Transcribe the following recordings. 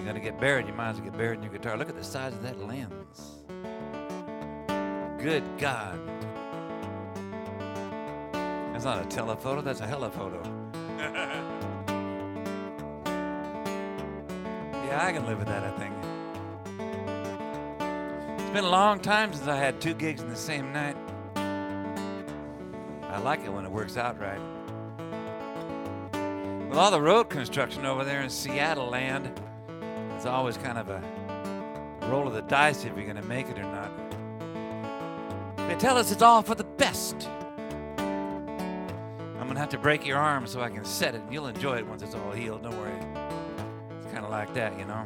you're going to get buried, you might as well get buried in your guitar. Look at the size of that lens. Good God. That's not a telephoto, that's a heliphoto. Yeah, I can live with that, I think. It's been a long time since I had 2 gigs in the same night. I like it when it works out right. With all the road construction over there in Seattle land, it's always kind of a roll of the dice if you're going to make it or not. They tell us it's all for the best. I'm going to have to break your arm so I can set it, and you'll enjoy it once it's all healed. Don't worry. It's kind of like that, you know.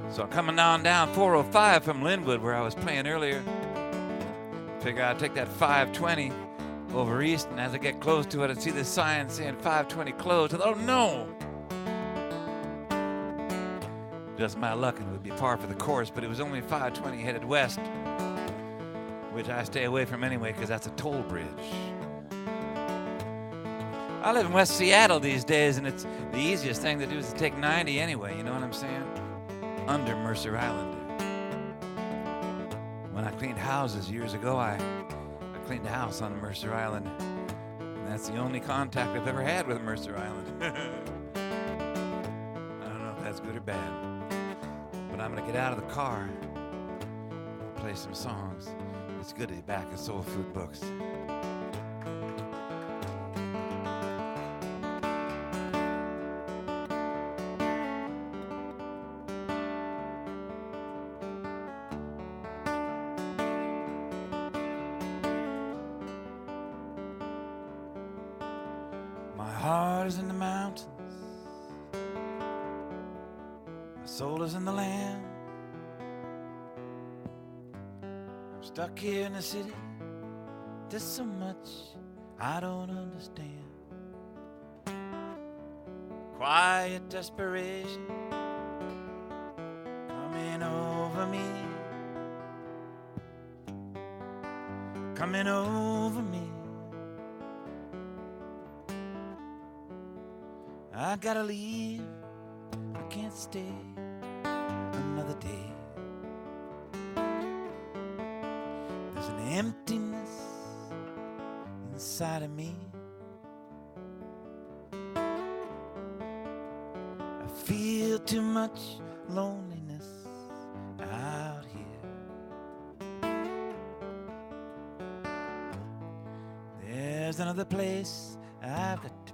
So I'm coming on down 405 from Linwood, where I was playing earlier. Figure I'd take that 520 over east, and as I get close to it, I'd see this sign saying 520 closed. I thought, oh no! Just my luck, and it would be par for the course, but it was only 520 headed west, which I stay away from anyway because that's a toll bridge. I live in West Seattle these days, and it's the easiest thing to do is to take 90 anyway, you know what I'm saying? Under Mercer Island. When I cleaned houses years ago, I cleaned a house on Mercer Island, and that's the only contact I've ever had with Mercer Island. I don't know if that's good or bad, but I'm gonna get out of the car, play some songs. It's good to be back at Soul Food Books. My heart is in the mountains, my soul is in the land. I'm stuck here in the city, there's so much I don't understand. Quiet desperation coming over me, coming over me. I gotta leave, I can't stay another day. There's an emptiness inside of me. I feel too much loneliness out here. There's another place I've got to be.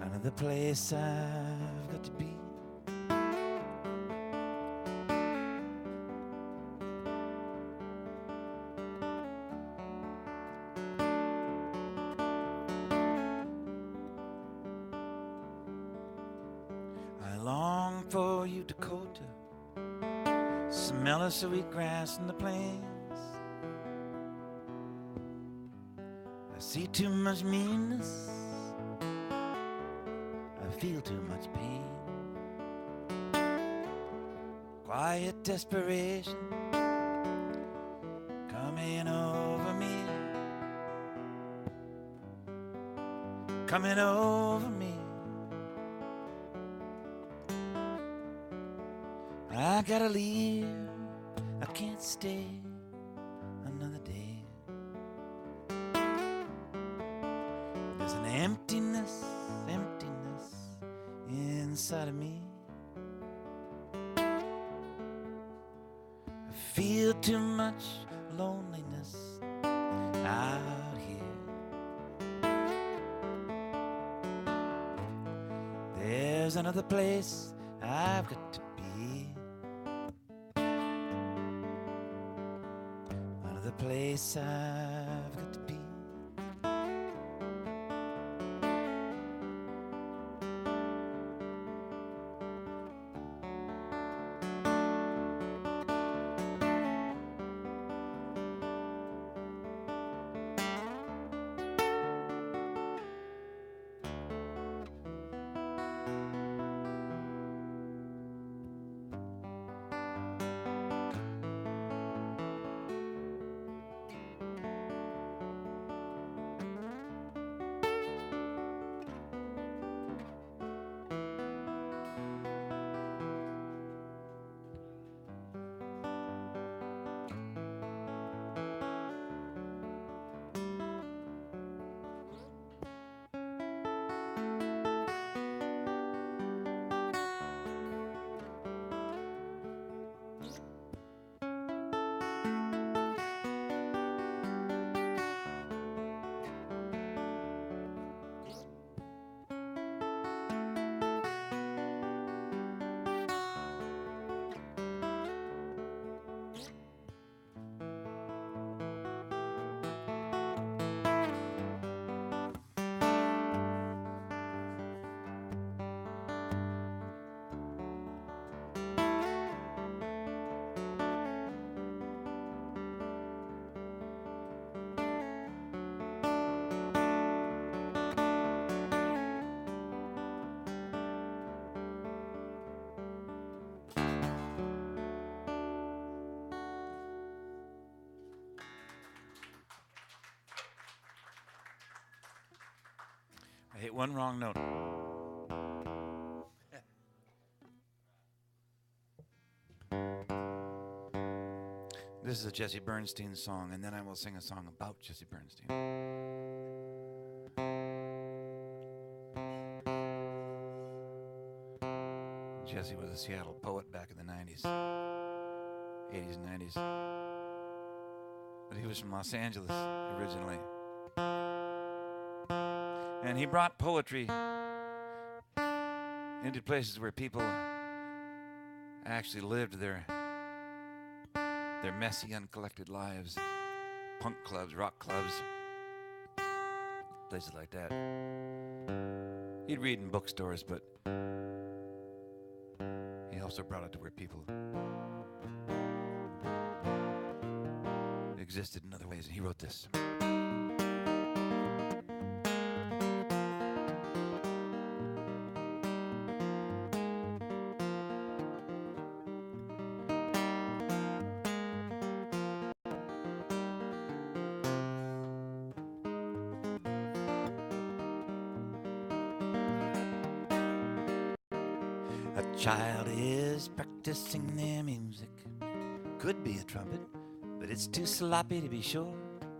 Another place I've got to be. I long for you, Dakota. Smell of sweet grass in the plains. I see too much meanness. I feel too much pain. Quiet desperation coming over me, coming over me. I gotta leave, I can't stay another day. There's an emptiness inside of me. I feel too much loneliness out here. There's another place I've got to be. Another place I've got to be. I hit one wrong note. This is a Jesse Bernstein song, and then I will sing a song about Jesse Bernstein. Jesse was a Seattle poet back in the 90s, 80s and 90s. But he was from Los Angeles originally. And he brought poetry into places where people actually lived their messy, uncollected lives. Punk clubs, rock clubs, places like that. He'd read in bookstores, but he also brought it to where people existed in other ways, and he wrote this. A child is practicing their music. Could be a trumpet, but it's too sloppy to be sure.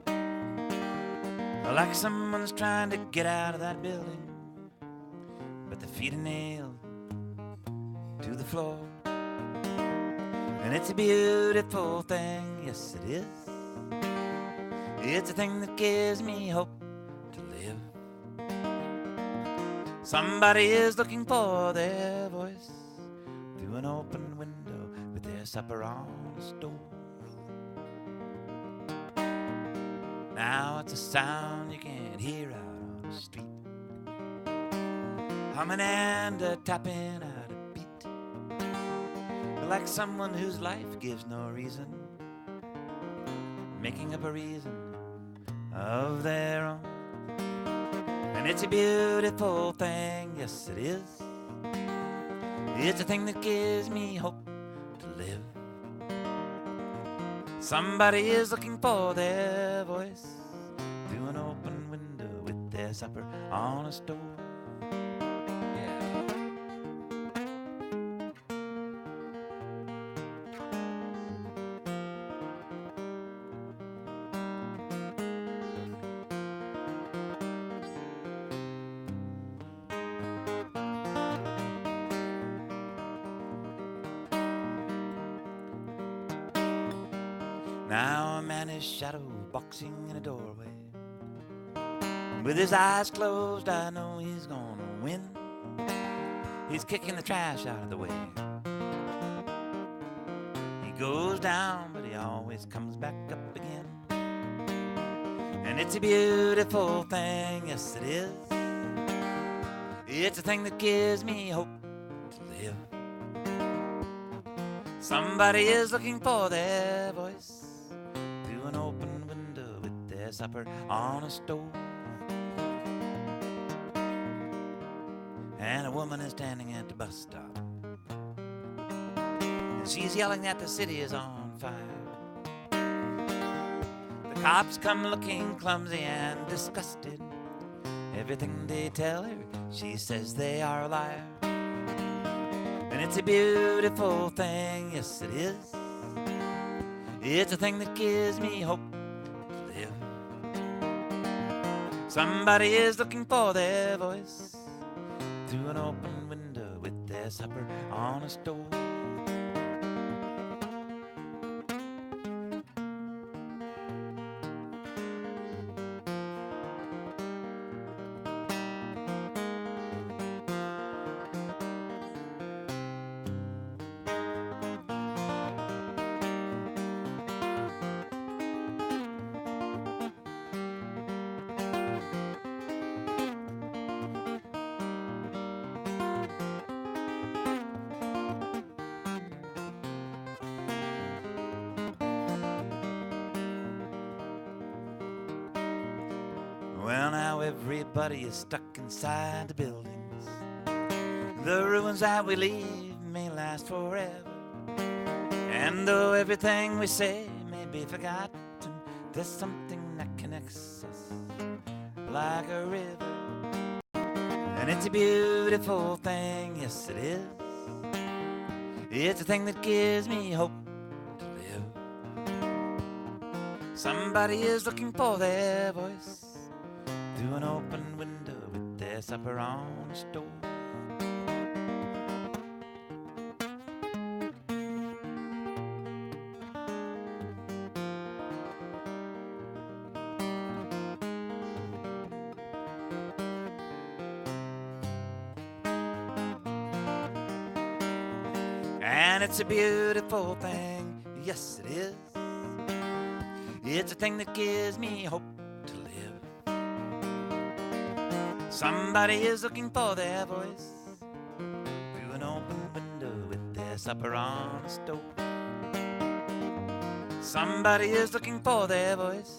Like someone's trying to get out of that building, but the feet are nailed to the floor. And it's a beautiful thing, yes it is. It's a thing that gives me hope to live. Somebody is looking for their voice through an open window with their supper on a stove. Now it's a sound you can't hear out on the street, humming and tapping out a beat, like someone whose life gives no reason, making up a reason of their own. And it's a beautiful thing, yes it is. It's a thing that gives me hope to live. Somebody is looking for their voice through an open window with their supper on a stove. Now a man is shadow boxing in a doorway. With his eyes closed, I know he's gonna win. He's kicking the trash out of the way. He goes down, but he always comes back up again. And it's a beautiful thing, yes it is. It's a thing that gives me hope to live. Somebody is looking for their voice through an open window with their supper on a stove. And a woman is standing at the bus stop, and she's yelling that the city is on fire. The cops come looking clumsy and disgusted. Everything they tell her, she says they are a liar. And it's a beautiful thing, yes it is. It's a thing that gives me hope to live. Somebody is looking for their voice through an open window with their supper on a stove. Well, now everybody is stuck inside the buildings. The ruins that we leave may last forever. And though everything we say may be forgotten, there's something that connects us like a river. And it's a beautiful thing, yes it is. It's a thing that gives me hope to live. Somebody is looking for their voice through an open window with their supper on the stove. And it's a beautiful thing, yes it is. It's a thing that gives me hope to live. Somebody is looking for their voice through an open window with their supper on the stove. Somebody is looking for their voice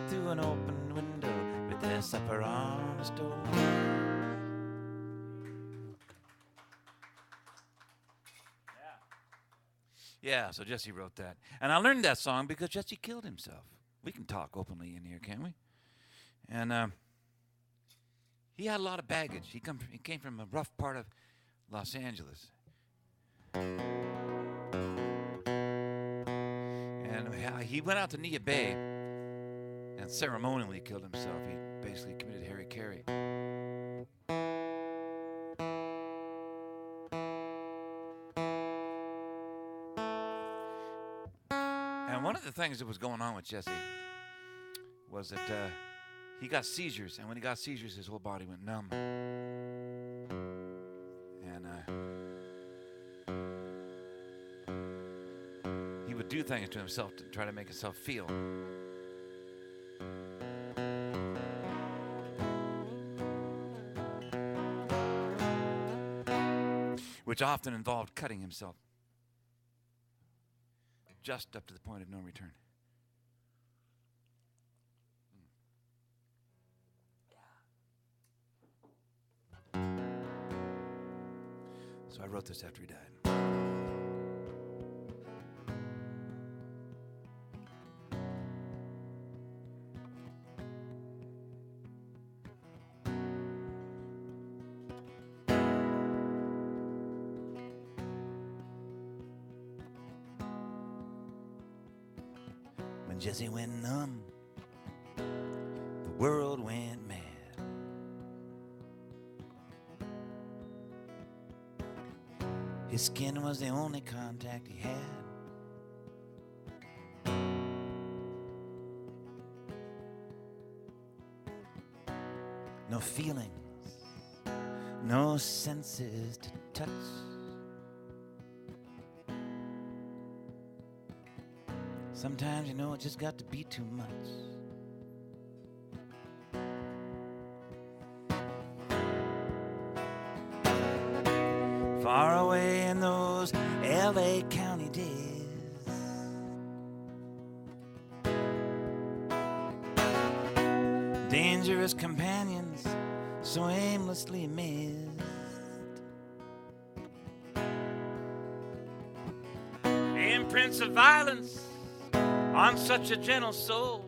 through an open window with their supper on the stove. Yeah, so Jesse wrote that. And I learned that song because Jesse killed himself. We can talk openly in here, can't we? And he had a lot of baggage. He came from a rough part of Los Angeles. And he went out to Nia Bay and ceremonially killed himself. He basically committed hara-kiri. And one of the things that was going on with Jesse was that he got seizures, and when he got seizures, his whole body went numb. And he would do things to himself to try to make himself feel. Which often involved cutting himself. Just up to the point of no return. So I wrote this after he died. When Jesse went numb, the world went mad. His skin was the only contact he had. No feelings, no senses to touch. Sometimes, you know, it just got to be too much. Far away in those LA County days, dangerous companions so aimlessly missed. Imprints of violence on such a gentle soul.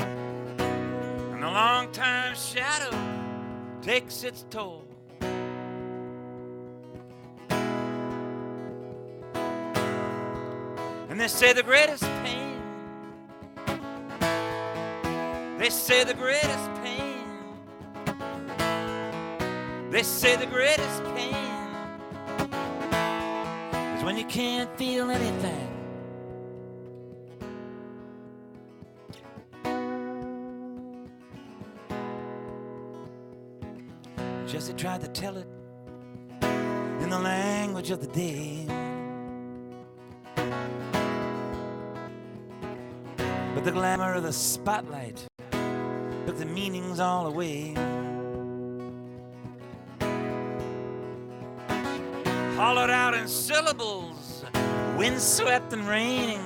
And the long time shadow takes its toll. And they say the greatest pain, they say the greatest pain, they say the greatest pain when you can't feel anything. Jesse tried to tell it in the language of the day, but the glamour of the spotlight took the meanings all away. Hollowed out in syllables, windswept and raining.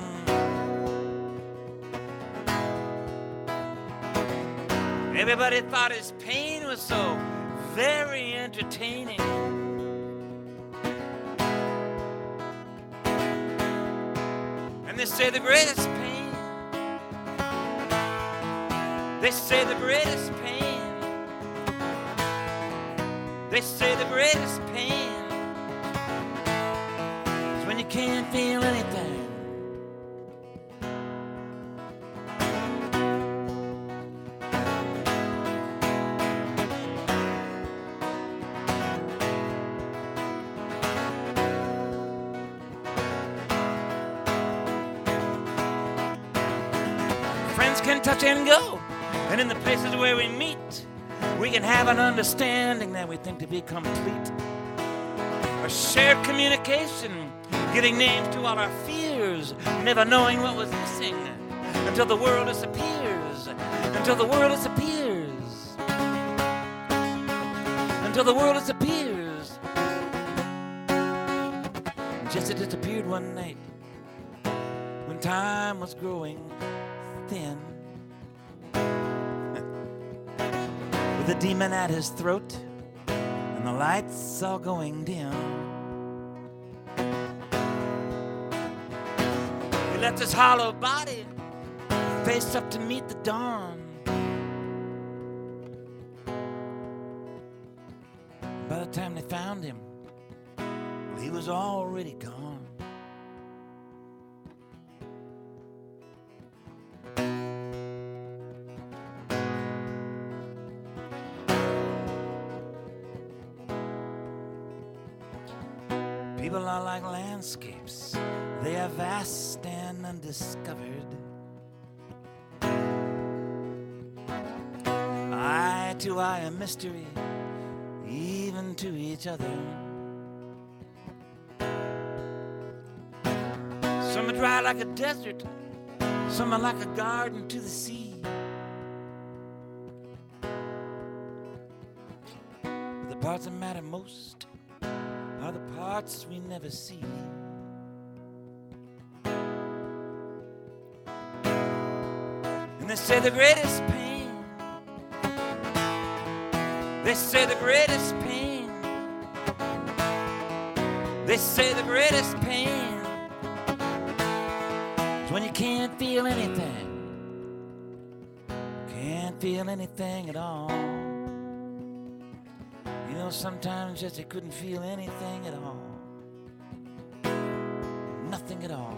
Everybody thought his pain was so very entertaining. And they say the greatest pain, They say the greatest pain. They say the greatest pain is when you can't feel anything. Friends can touch and go, and in the places where we meet, we can have an understanding that we think to be complete. Or shared communication, giving names to all our fears, never knowing what was missing until the world disappears, until the world disappears, until the world disappears. Just it disappeared one night when time was growing thin, with a demon at his throat and the lights all going dim. He left his hollow body face up to meet the dawn. By the time they found him, well, he was already gone. People are like landscapes, they are vast and undiscovered. Eye to eye, a mystery, even to each other. Some are dry like a desert, some are like a garden to the sea. But the parts that matter most are the parts we never see. And they say the greatest pain, they say the greatest pain, they say the greatest pain is when you can't feel anything, can't feel anything at all. You know, sometimes just you couldn't feel anything at all. Nothing at all.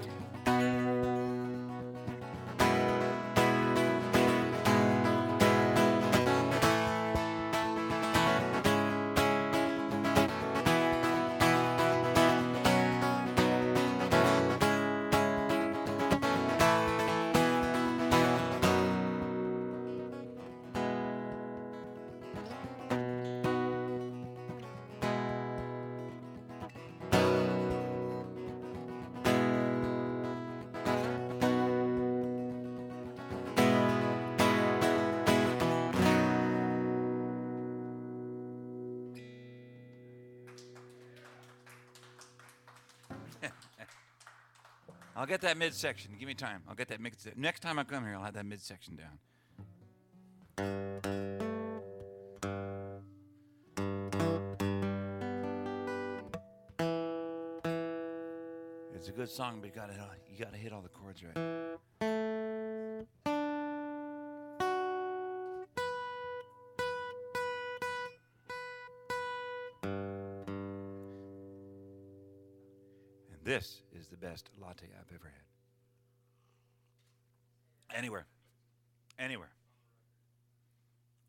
I'll get that midsection. Give me time. I'll get that midsection. Next time I come here, I'll have that midsection down. It's a good song, but you gotta hit all the chords right. This is the best latte I've ever had. Anywhere. Anywhere.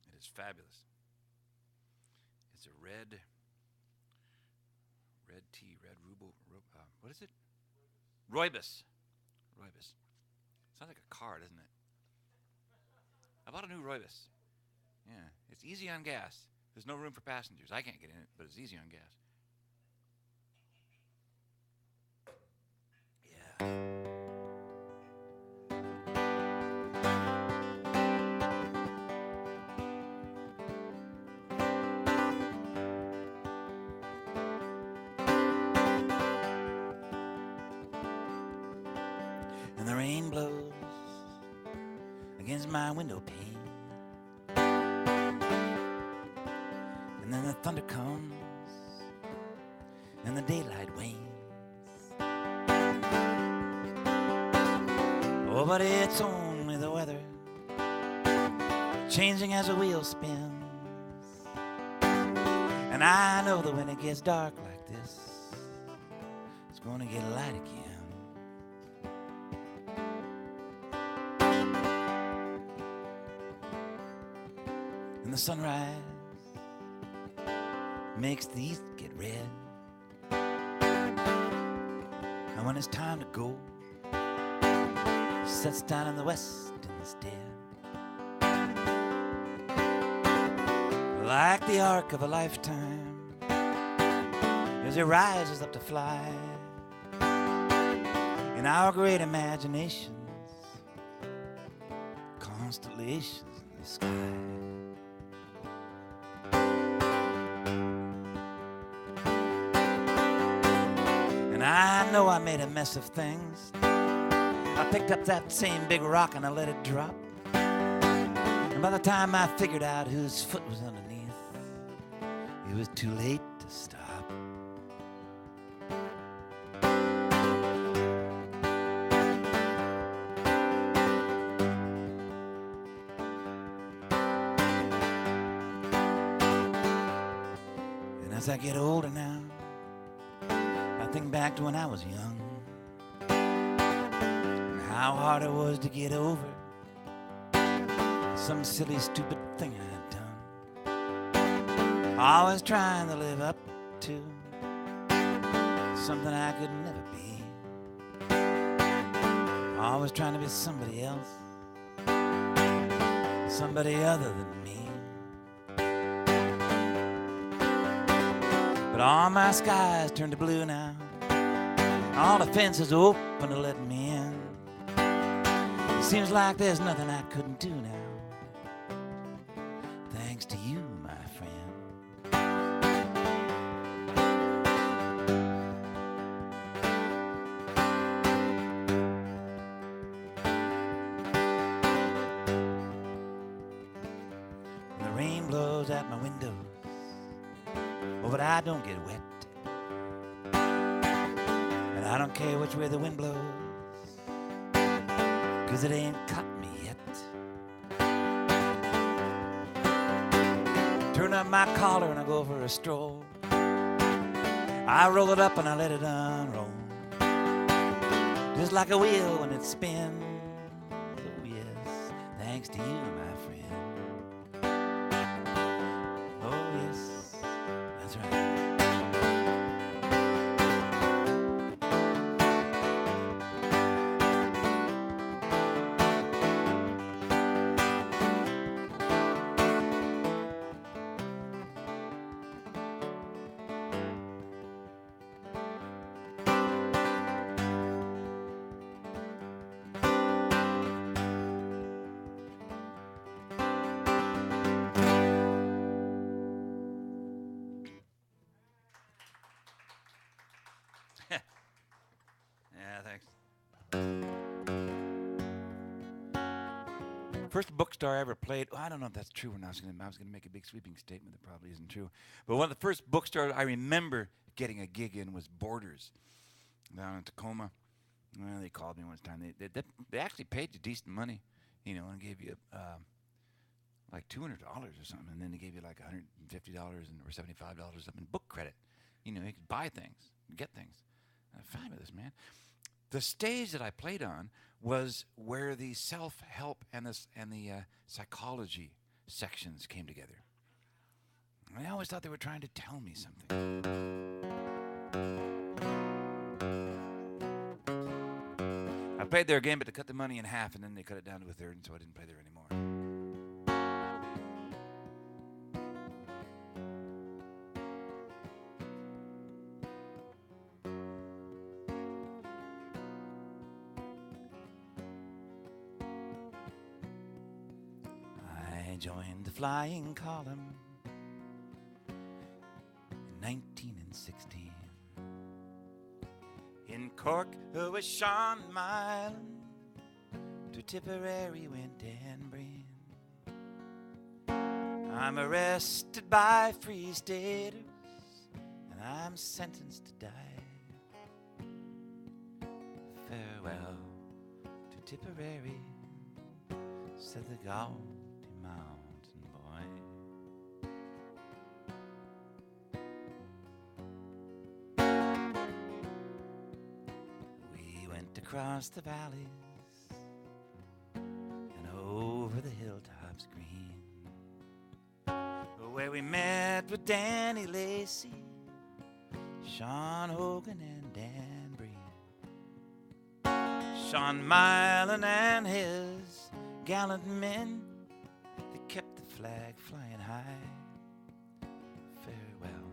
It is fabulous. It's a red tea, red ruble, what is it? Rooibos. Rooibos. Sounds like a car, doesn't it? I bought a new Rooibos. Yeah, it's easy on gas. There's no room for passengers. I can't get in it, but it's easy on gas. And the rain blows against my window pane, and then the thunder comes and the daylight wanes. Oh, but it's only the weather, changing as a wheel spins. And I know that when it gets dark like this, it's gonna get light again. And the sunrise makes the east get red. And when it's time to go, it sets down in the west instead. Like the arc of a lifetime, as it rises up to fly in our great imaginations, constellations in the sky. And I know I made a mess of things. I picked up that same big rock and I let it drop. And by the time I figured out whose foot was underneath, it was too late to stop. And as I get older now, I think back to when I was young, and how hard it was to get over some silly, stupid thing I had done. Always trying to live up to something I could never be. Always trying to be somebody else, somebody other than me. But all my skies turned to blue now. All the fences open to let me in. It seems like there's nothing I couldn't do now, thanks to you, my friend. And the rain blows out my windows, oh, but I don't get wet. And I don't care which way the wind blows, 'cause it ain't caught me yet. Turn up my collar and I go for a stroll. I roll it up and I let it unroll, just like a wheel when it spins. Oh yes, thanks to you, my friend. Oh yes, that's right. Yeah, thanks. First bookstore I ever played, I don't know if that's true or not. I was gonna make a big sweeping statement that probably isn't true. But one of the first bookstores I remember getting a gig in was Borders down in Tacoma. Well, they called me one time. They actually paid you decent money, you know, and gave you like $200 or something, and then they gave you like $150 or $75 or something book credit. You know, you could buy things, get things. Fabulous, man. The stage that I played on was where the self-help and the psychology sections came together. I always thought they were trying to tell me something. I played there again, but they cut the money in half, and then they cut it down to a third, and so I didn't play there anymore. I joined the flying column in 1916. In Cork, was Sean Mylan. To Tipperary went Dan Breen. I'm arrested by Free Staters, and I'm sentenced to die. Farewell to Tipperary, said the gaudy Mound. went across the valleys and over the hilltops green, where we met with Danny Lacey, Sean Hogan and Dan Breen, Sean Milan and his gallant men that kept the flag flying high. Farewell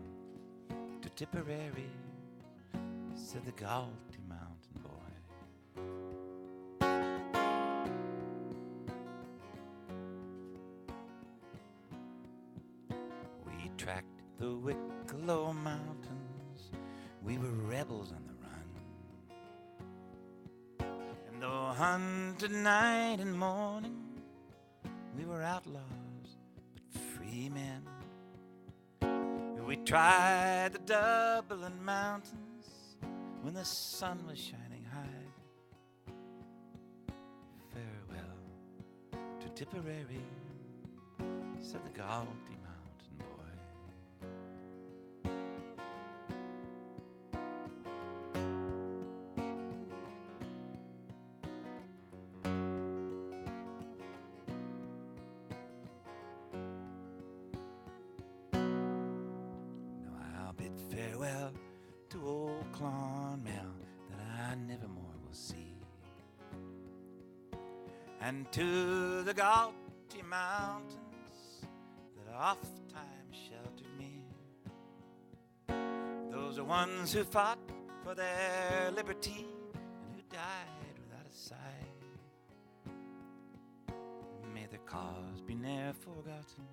to Tipperary, said the Galty mountain boy. We tracked the Wicklow mountains, we were rebels on the run, and though hunted night and morning, we were outlaws but free men. We tried the Dublin mountains when the sun was shining high. Farewell to Tipperary, said the Galty mountain boy. Now I'll bid farewell to old Clonmel that I never more will see, and to the Galty mountains that oft times sheltered me. Those are ones who fought for their liberty and who died without a sigh. May their cause be ne'er forgotten,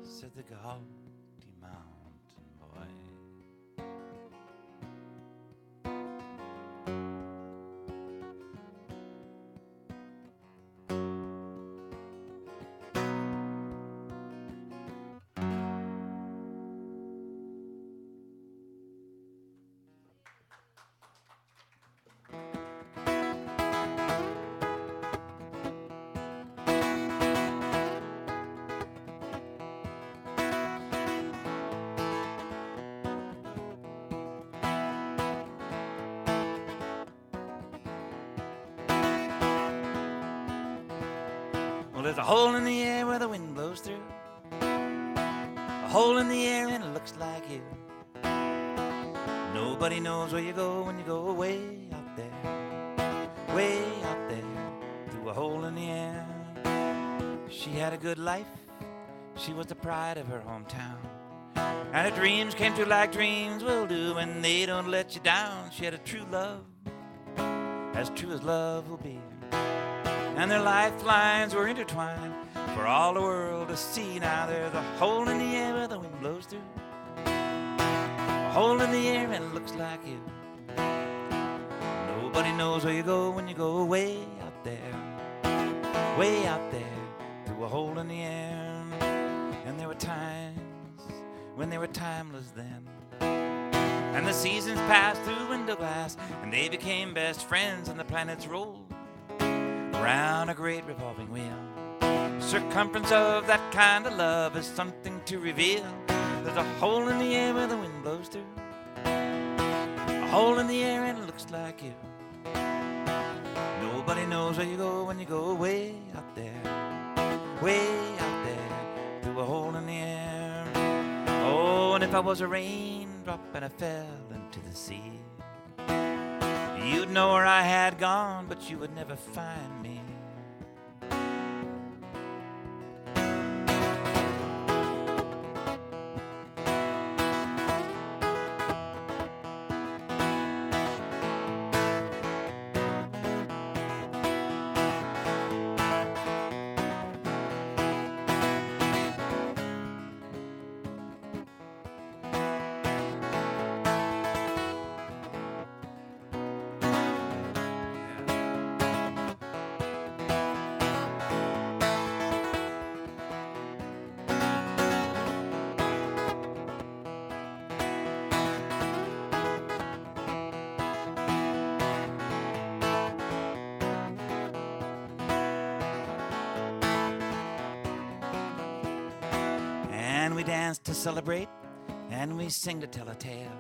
said the Galty mountain boy. Well, there's a hole in the air where the wind blows through, a hole in the air and it looks like you. Nobody knows where you go when you go way out there, through a hole in the air. She had a good life, she was the pride of her hometown, and her dreams came true like dreams will do when they don't let you down. She had a true love, as true as love will be, and their lifelines were intertwined for all the world to see. Now there's a hole in the air where the wind blows through, a hole in the air and it looks like you. Nobody knows where you go when you go way out there, through a hole in the air. And there were times when they were timeless then, and the seasons passed through window glass, and they became best friends, and the planets rolled around a great revolving wheel. Circumference of that kind of love is something to reveal. There's a hole in the air where the wind blows through, a hole in the air and it looks like you. Nobody knows where you go when you go way out there, through a hole in the air. Oh, and if I was a raindrop and I fell into the sea, you'd know where I had gone, but you would never find me. And we dance to celebrate, and we sing to tell a tale.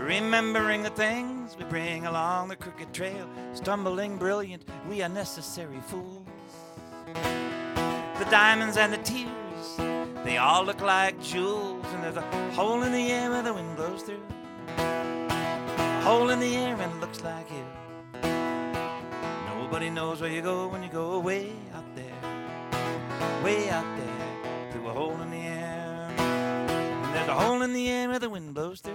remembering the things we bring along the crooked trail, stumbling brilliant, we are necessary fools. The diamonds and the tears, they all look like jewels, and there's a hole in the air where the wind blows through. A hole in the air and it looks like you. Nobody knows where you go when you go way out there through a hole in the air. And there's a hole in the air where the wind blows through.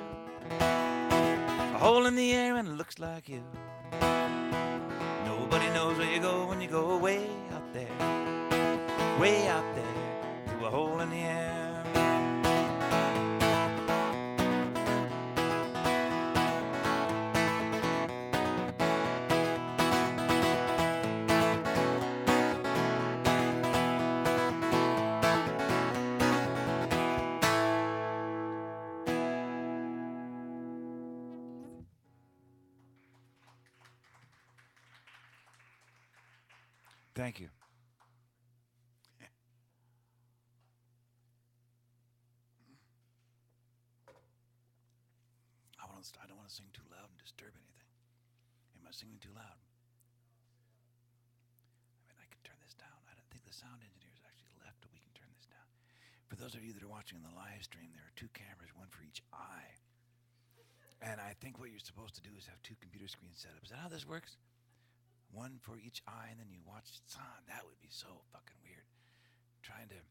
A hole in the air and it looks like you. Nobody knows where you go when you go way out there through a hole in the air. Thank you. I don't want to sing too loud and disturb anything. Am I singing too loud? I mean, I can turn this down. I don't think the sound engineer is actually left, but we can turn this down. For those of you that are watching the live stream, there are 2 cameras, one for each eye. And I think what you're supposed to do is have 2 computer screens set up. Is that how this works? One for each eye, and then you watch it. That would be so fucking weird. Trying to,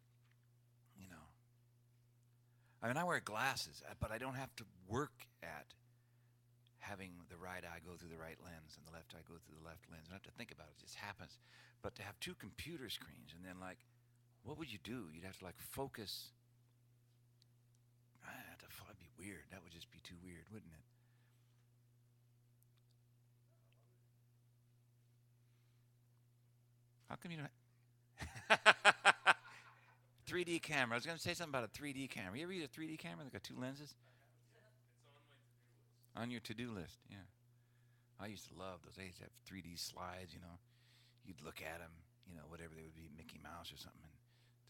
you know. I mean, I wear glasses, but I don't have to work at having the right eye go through the right lens and the left eye go through the left lens. I don't have to think about it. It just happens. But to have 2 computer screens, and then, like, what would you do? You'd have to, like, focus. That'd be weird. That would just be too weird, wouldn't it? How come you don't 3D camera. I was going to say something about a 3D camera. You ever use a 3D camera that got 2 lenses? On your to-do list, yeah. I used to love those. I used to have 3D slides, you know. You'd look at them, you know, whatever they would be, Mickey Mouse or something, and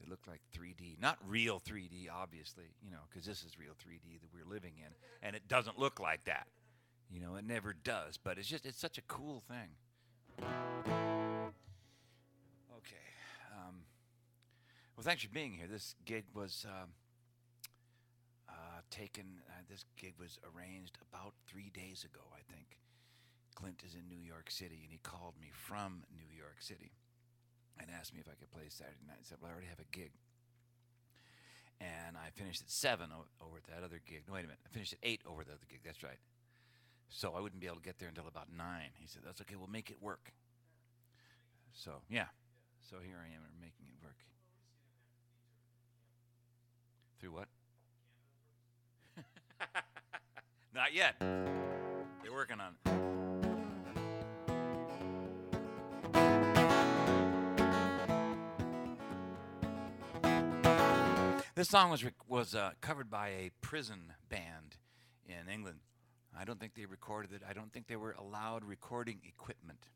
they looked like 3D. Not real 3D, obviously, you know, because this is real 3D that we're living in, and it doesn't look like that. You know, it never does, but it's such a cool thing. Okay. Well, thanks for being here. This gig was this gig was arranged about 3 days ago, I think. Clint is in New York City, and he called me from New York City and asked me if I could play Saturday night. I said, well, I already have a gig. And I finished at 7 over at that other gig. No, wait a minute. I finished at 8 over the other gig. That's right. So I wouldn't be able to get there until about 9. He said, that's okay. We'll make it work. So, yeah. So here I am making it work. Through what? Not yet. They're working on it. This song was covered by a prison band in England. I don't think they recorded it. I don't think they were allowed recording equipment.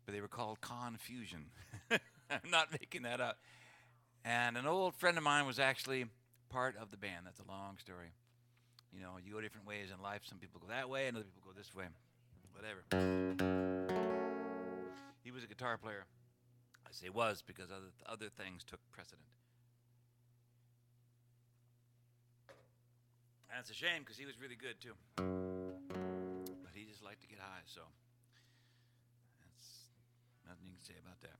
But they were called Confusion. I'm not making that up. And an old friend of mine was actually part of the band. That's a long story. You know, you go different ways in life. Some people go that way, and other people go this way. Whatever. He was a guitar player. I say was because other things took precedent. That's a shame because he was really good too. But he just liked to get high, so that's nothing you can say about that.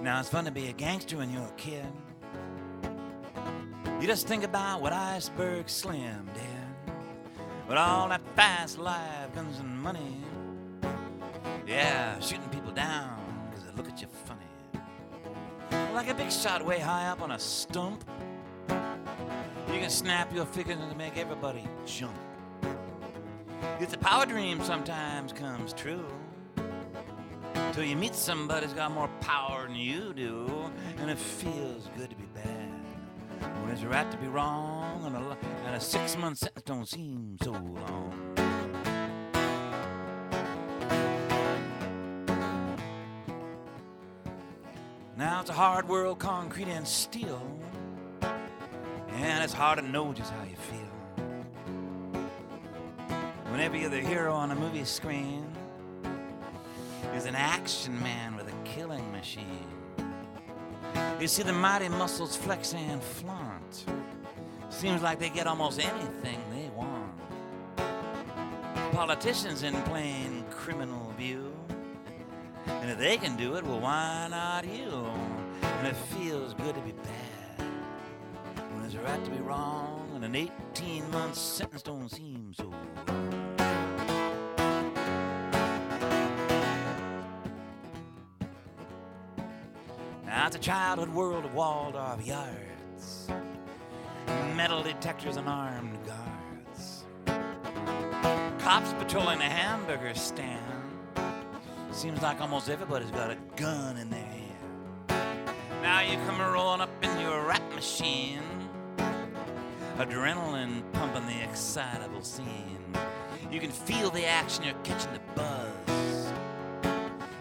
Now it's fun to be a gangster when you're a kid. You just think about what Iceberg Slim did. With all that fast life, guns and money. Yeah, shooting people down because they look at you funny. Like a big shot way high up on a stump. You can snap your fingers and make everybody jump. It's a power dream sometimes comes true. Till you meet somebody who's got more power than you do. And it feels good to be bad. there's a right to be wrong, and a 6-month sentence don't seem so long. Now it's a hard world, concrete and steel, and it's hard to know just how you feel whenever you're the hero on a movie screen is an action man with a killing machine. You see the mighty muscles flex and flaunt. Seems like they get almost anything they want. Politicians in plain criminal view, and if they can do it, well, why not you? And it feels good to be bad when there's a right to be wrong, and an 18-month sentence don't seem so long. Now it's a childhood world of walled-off yards, metal detectors and armed guards, cops patrolling a hamburger stand. Seems like almost everybody's got a gun in their hand. Now you come rolling up in your rap machine, adrenaline pumping the excitable scene. You can feel the action, you're catching the buzz.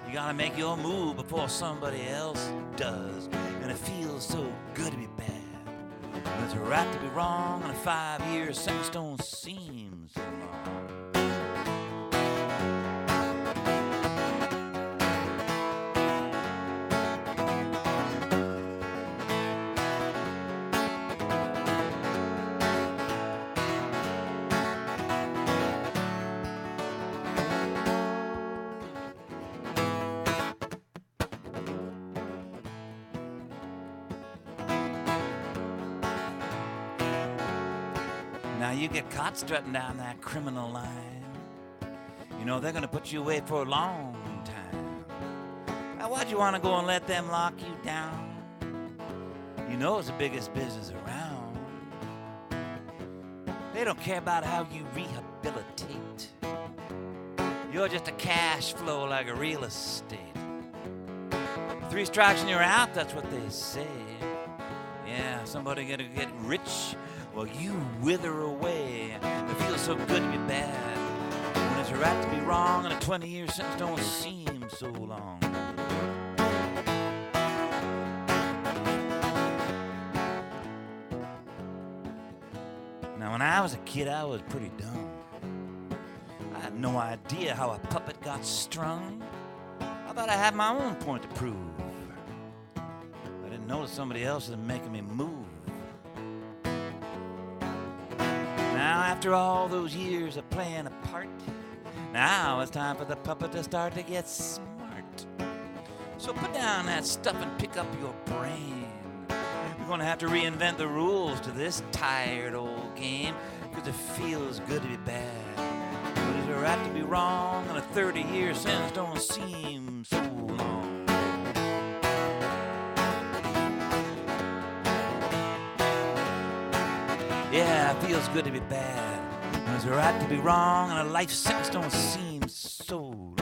You gotta make your move before somebody else does. And it feels so good to be bad. And it's a right to be wrong, and a 5-year sentence don't seem so long. Now you get caught strutting down that criminal line, you know they're gonna put you away for a long time. Now why'd you wanna go and let them lock you down? You know it's the biggest business around. They don't care about how you rehabilitate. You're just a cash flow like a real estate. 3 strikes and you're out, that's what they say. Yeah, somebody gonna get rich, well, you wither away. It feels so good to be bad when it's a right to be wrong, and a 20-year sentence don't seem so long. Now, when I was a kid, I was pretty dumb. I had no idea how a puppet got strung. I thought I had my own point to prove. I didn't notice somebody else was making me move. Now, after all those years of playing a part, now it's time for the puppet to start to get smart. So put down that stuff and pick up your brain. You're gonna have to reinvent the rules to this tired old game, because it feels good to be bad. But it's a right to be wrong, and a 30-year sentence don't seem so long. Yeah, it feels good to be bad. And it's a right to be wrong, and a life sentence don't seem so long.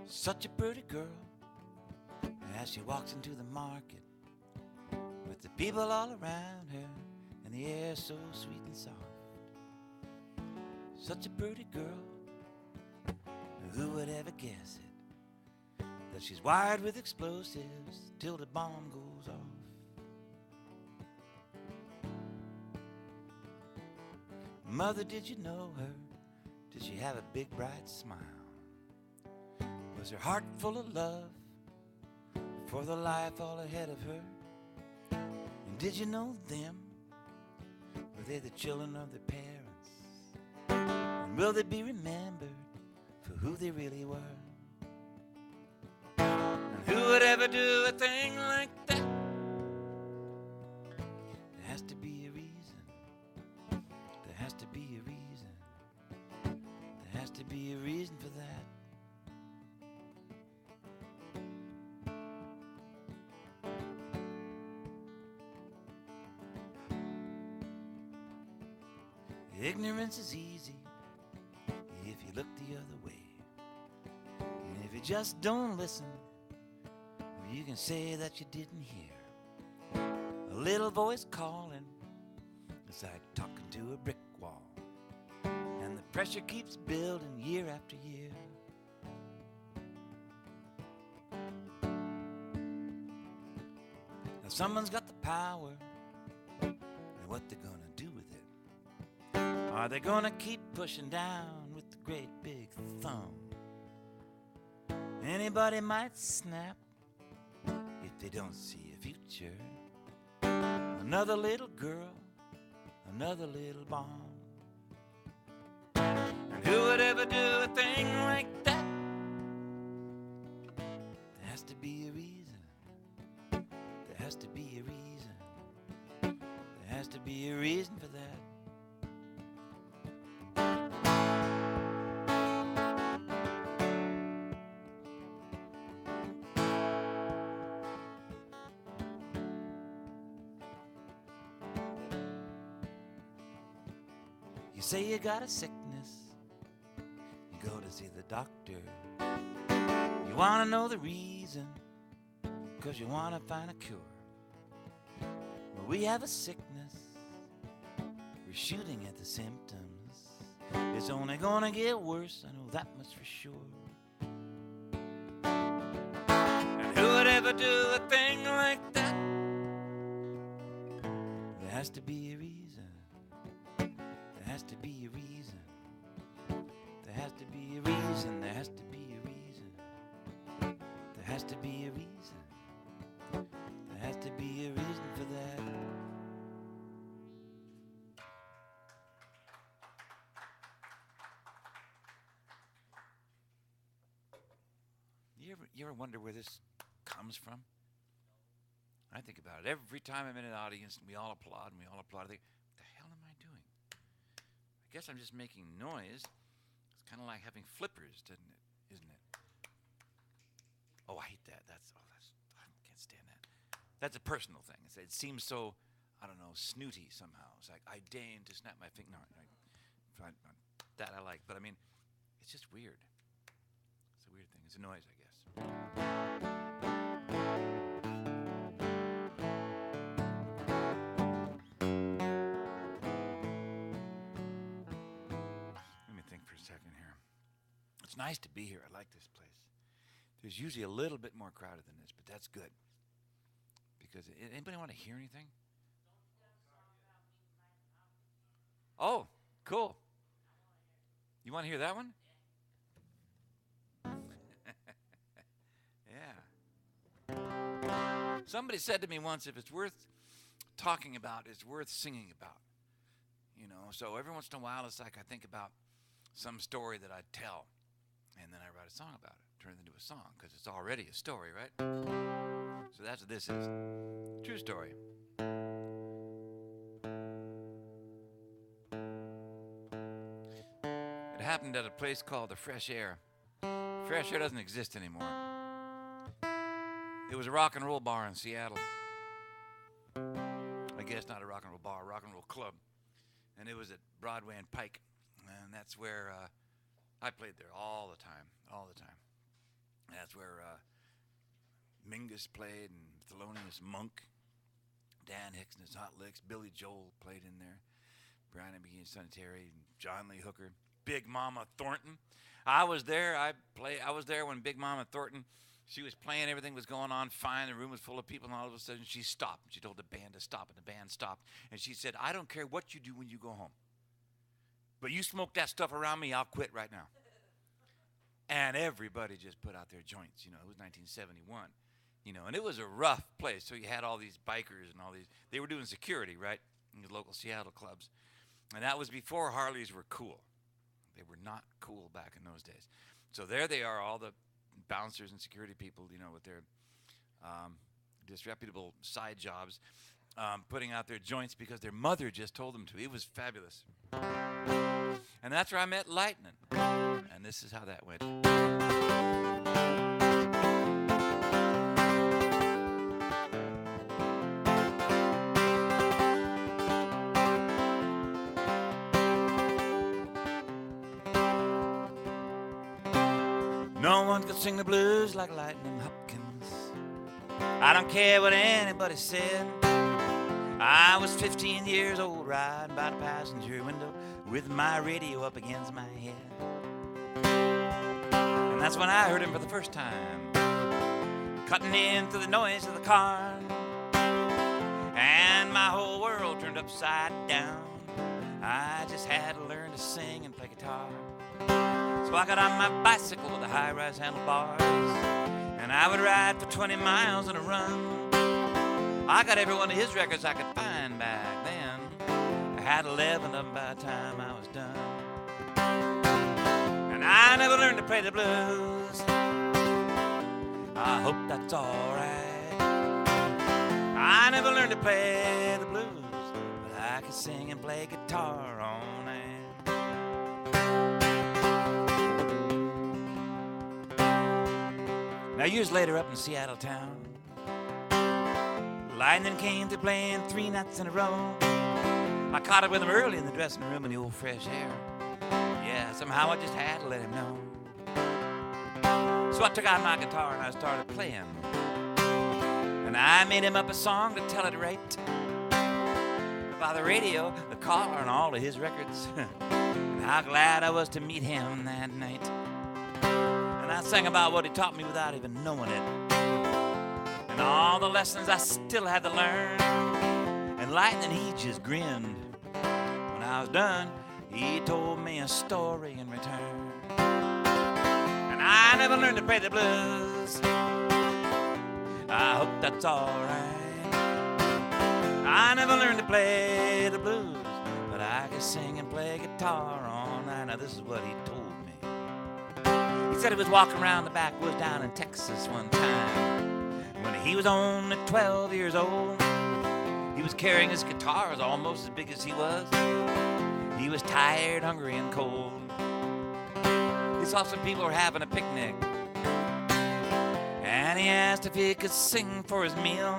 Such a pretty girl as she walks into the market, with the people all around her and the air so sweet and soft. Such a pretty girl, who would ever guess it, that she's wired with explosives till the bomb goes off. Mother, did you know her? Did she have a big bright smile? Was her heart full of love for the life all ahead of her? And did you know them? Were they the children of their parents? And will they be remembered for who they really were? And who would ever do a thing like that? There has to be a reason. There has to be a reason. There has to be a reason for that. Ignorance is easy if you look the other way. And if you just don't listen, you can say that you didn't hear. A little voice calling, it's like talking to a brick wall. And the pressure keeps building year after year. Now someone's got the power, and what they're gonna do with it? Are they gonna keep pushing down with the great big thumb? Anybody might snap if they don't see a future. Another little girl, another little bomb. And who would ever do a thing like that? There has to be a reason. There has to be a reason. There has to be a reason for that. You say you got a sickness, you go to see the doctor. You want to know the reason, 'cause you want to find a cure. Well, we have a sickness, we're shooting at the symptoms. It's only gonna get worse, I know that much for sure. And who would ever do a thing like that? There has to be a reason. There has to be a reason. There has to be a reason. There has to be a reason. There has to be a reason. There has to be a reason for that. You ever wonder where this comes from? I think about it every time I'm in an audience and we all applaud and we all applaud. I think, what the hell am I doing? I guess I'm just making noise. It's kind of like having flippers, isn't it? Oh, I hate that. I can't stand that. That's a personal thing. It seems so, I don't know, snooty somehow. It's like, I deign to snap my finger. No, that I like. But I mean, it's just weird. It's a weird thing. It's a noise, I guess. It's nice to be here. I like this place. There's usually a little bit more crowded than this, but that's good. Because anybody want to hear anything? Oh, cool. You want to hear that one? Yeah. Somebody said to me once, if it's worth talking about, it's worth singing about. You know, so every once in a while, it's like I think about some story that I'd tell. And then I write a song about it, turn it into a song, because it's already a story, right? So that's what this is. True story. It happened at a place called the Fresh Air. Fresh Air doesn't exist anymore. It was a rock and roll bar in Seattle. I guess not a rock and roll bar, a rock and roll club. And it was at Broadway and Pike. And that's where I played there all the time. And that's where Mingus played and Thelonious Monk, Dan Hicks and his Hot Licks, Billy Joel played in there, Brian and McGee and Sonny Terry, and John Lee Hooker, Big Mama Thornton. I was there. I was there when Big Mama Thornton, she was playing. Everything was going on fine. The room was full of people, and all of a sudden she stopped. She told the band to stop, and the band stopped. And she said, "I don't care what you do when you go home. But you smoke that stuff around me, I'll quit right now. And everybody just put out their joints. You know, it was 1971. You know, and it was a rough place. So you had all these bikers and all these. They were doing security, right, in the local Seattle clubs. And that was before Harleys were cool. They were not cool back in those days. So there they are, all the bouncers and security people, you know, with their disreputable side jobs, putting out their joints because their mother just told them to. It was fabulous. And that's where I met Lightnin. And this is how that went. No one could sing the blues like Lightnin Hopkins. I don't care what anybody said. I was 15 years old, riding by the passenger window with my radio up against my head. And that's when I heard him for the first time, cutting in through the noise of the car. And my whole world turned upside down. I just had to learn to sing and play guitar. So I got on my bicycle with the high-rise handlebars, and I would ride for 20 miles on a run. I got every one of his records I could find back then. I had 11 of them by the time I was done. And I never learned to play the blues. I hope that's all right. I never learned to play the blues, but I can sing and play guitar all night. Now, years later, up in Seattle town, Lightnin came to playing 3 nights in a row. I caught up with him early in the dressing room in the old fresh air. Yeah, somehow I just had to let him know. So I took out my guitar and I started playing. And I made him up a song to tell it right. By the radio, the car, and all of his records. And how glad I was to meet him that night. And I sang about what he taught me without even knowing it. And all the lessons I still had to learn. And Lightnin, he just grinned. When I was done, he told me a story in return. And I never learned to play the blues. I hope that's all right. I never learned to play the blues, but I can sing and play guitar all night. Now this is what he told me. He said he was walking around the backwoods down in Texas one time. When he was only 12 years old, he was carrying his guitars almost as big as he was. He was tired, hungry, and cold. He saw some people were having a picnic, and he asked if he could sing for his meal.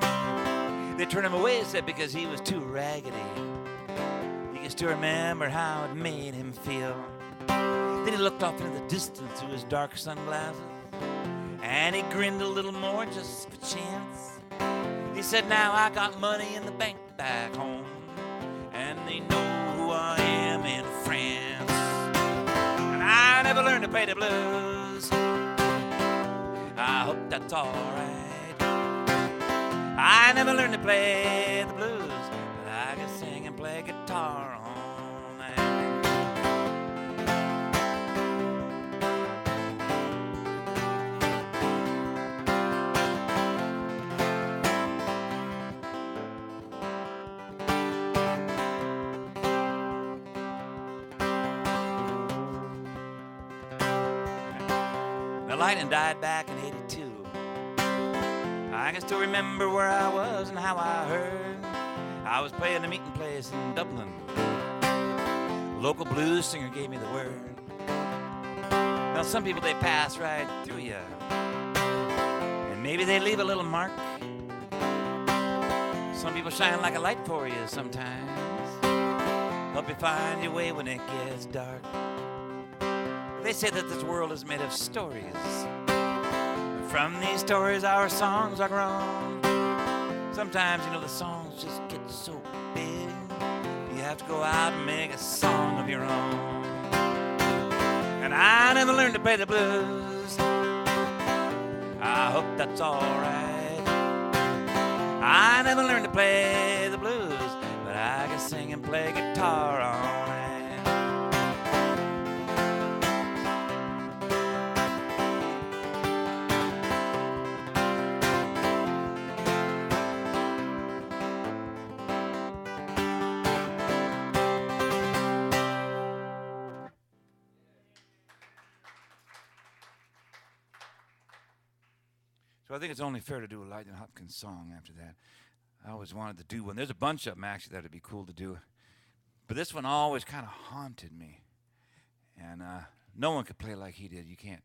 They turned him away, said, because he was too raggedy. He could still remember how it made him feel. Then he looked off into the distance through his dark sunglasses, and he grinned a little more just for chance. He said, now I got money in the bank back home, and they know who I am in France. And I never learned to play the blues. I hope that's all right. I never learned to play the blues, but I can sing and play guitar all night. Now, Lightnin died back in '82. I can still remember where I was and how I heard. I was playing a meeting place in Dublin. A local blues singer gave me the word. Now some people, they pass right through you, and maybe they leave a little mark. Some people shine like a light for you sometimes, help you find your way when it gets dark. They say that this world is made of stories. From these stories, our songs are grown. Sometimes, you know, the songs just get so big, you have to go out and make a song of your own. And I never learned to play the blues. I hope that's all right. I never learned to play the blues, but I can sing and play guitar all night. I think it's only fair to do a Lightnin Hopkins song after that. I always wanted to do one. There's a bunch of them, actually, that would be cool to do. But this one always kind of haunted me. And no one could play like he did. You can't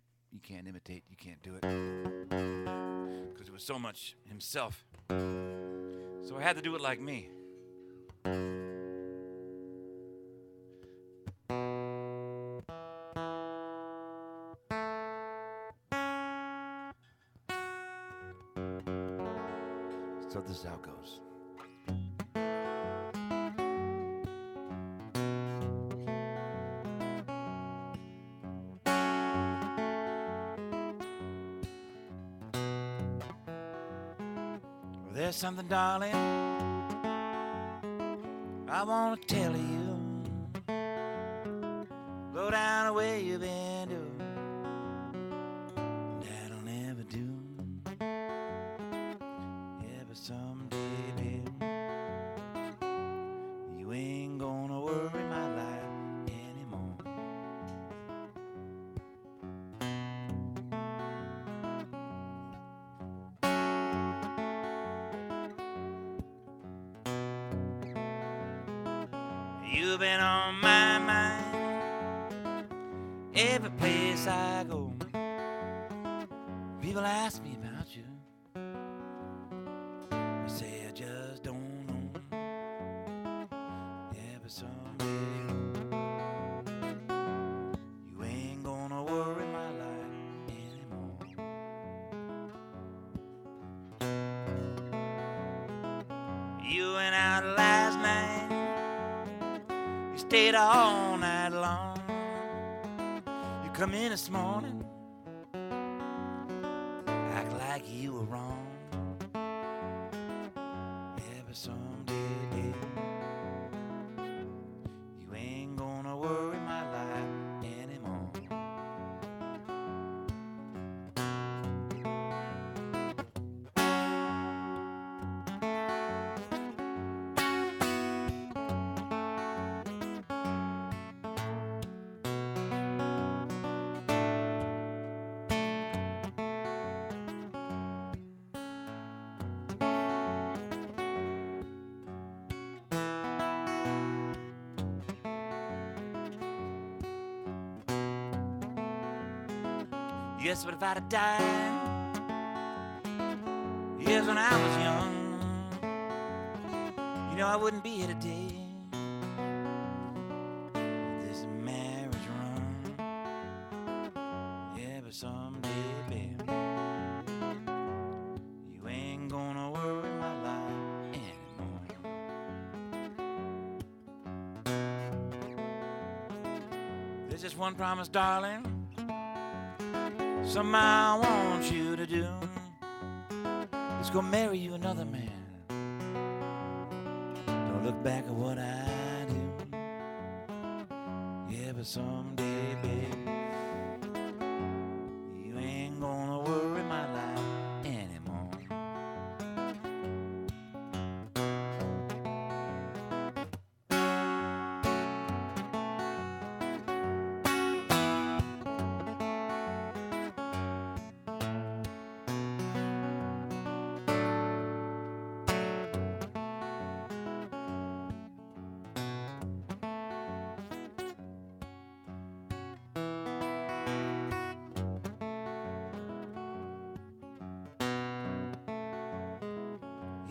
imitate. You can't do it. Because it was so much himself. So I had to do it like me. So this is how it goes. Well, there's something, darling, I want to tell you. Go down the way you've been doing. That'll never do. Yeah, but someday, baby, you ain't gonna worry my life anymore. You've been on my mind every place I go. People ask me about you. I say I just don't know. Yeah, but someday you ain't gonna worry my life anymore. You went out last night. You stayed all night long. You come in this morning, act like you were wrong. Yeah, but someday, baby, you ain't gonna worry my life anymore. Yes, but if I'd have died, yes, when I was young, you know I wouldn't be here today. This marriage run, yeah, but someday, baby, you ain't gonna worry my life anymore. There's just one promise, darling, something I want you to do. Is go marry you another man. Don't look back at what I do. Yeah, but someday, baby, you ain't gonna worry my life anymore.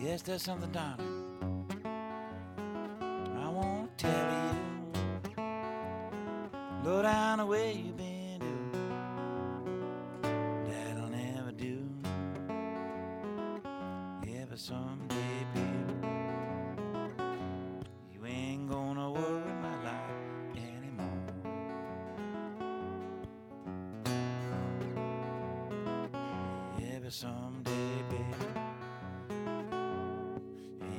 Yes, there's something, darling, I won't tell you. Low down the way you've been doing, that'll never do. Yeah, but someday, baby, you ain't gonna worry my life anymore. Yeah, but someday, baby,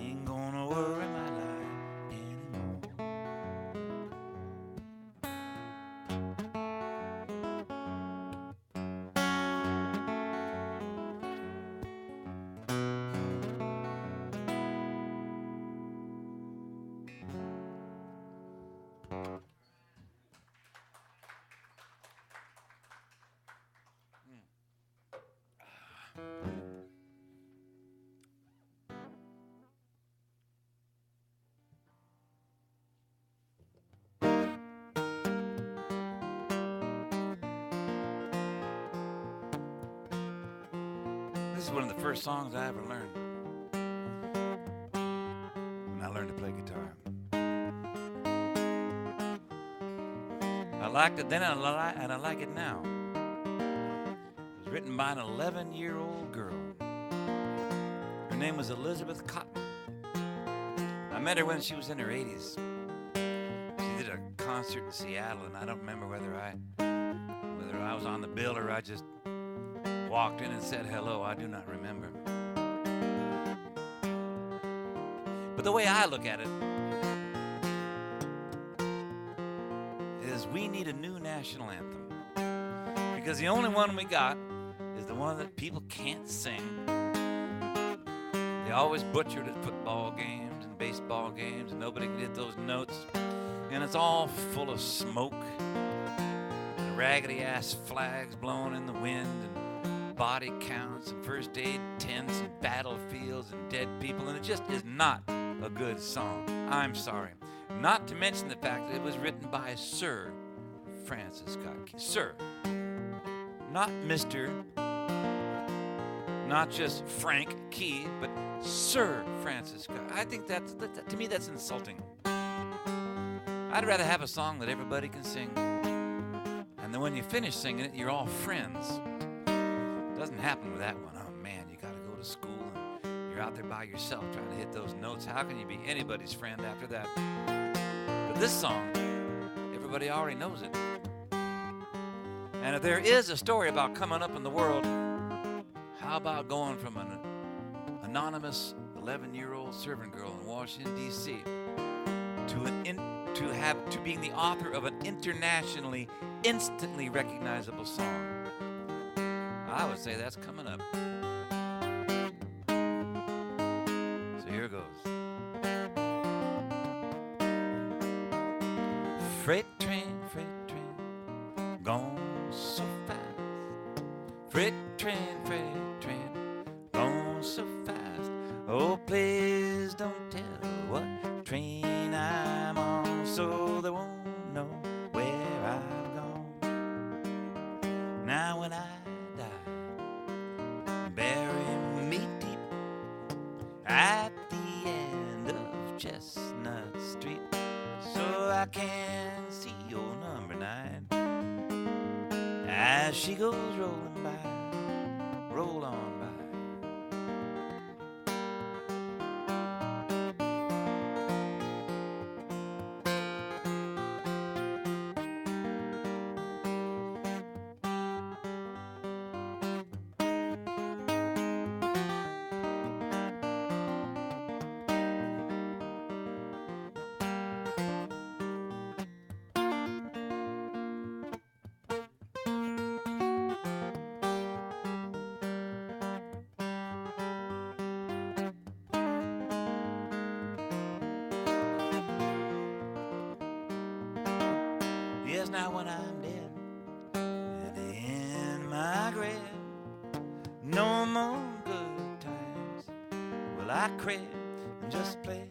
ain't gonna worry my life anymore. This is one of the first songs I ever learned when I learned to play guitar. I liked it then and I like it now. It was written by an 11-year-old girl. Her name was Elizabeth Cotton. I met her when she was in her 80s. She did a concert in Seattle, and I don't remember whether I was on the bill or I just walked in and said hello. I do not remember. But the way I look at it is we need a new national anthem, because the only one we got is the one that people can't sing. They always butchered at football games and baseball games, and nobody can hit those notes. And it's all full of smoke, and raggedy-ass flags blowing in the wind, and body counts, and first aid tents, and battlefields, and dead people, and it just is not a good song. I'm sorry. Not to mention the fact that it was written by Sir Francis Scott Key. Sir. Not Mr., not just Frank Key, but Sir Francis Scott. I think to me that's insulting. I'd rather have a song that everybody can sing, and then when you finish singing it, you're all friends. It doesn't happen with that one. Oh man, you gotta go to school and you're out there by yourself trying to hit those notes. How can you be anybody's friend after that? But this song, everybody already knows it. And if there is a story about coming up in the world, how about going from an anonymous 11-year-old servant girl in Washington, D.C. to being the author of an internationally, instantly recognizable song? I would say that's coming up. So here goes. Freight train, gone so fast. Freight train, gone so fast. Oh, please don't tell what train I'm on, so they won't know where I've gone. Now when I die, bury me deep at the end of Chestnut Street, so I can see your number 9 as she goes rolling by, roll on by. Yes, now when I'm dead and in my grave, no more good times will I crave, and just place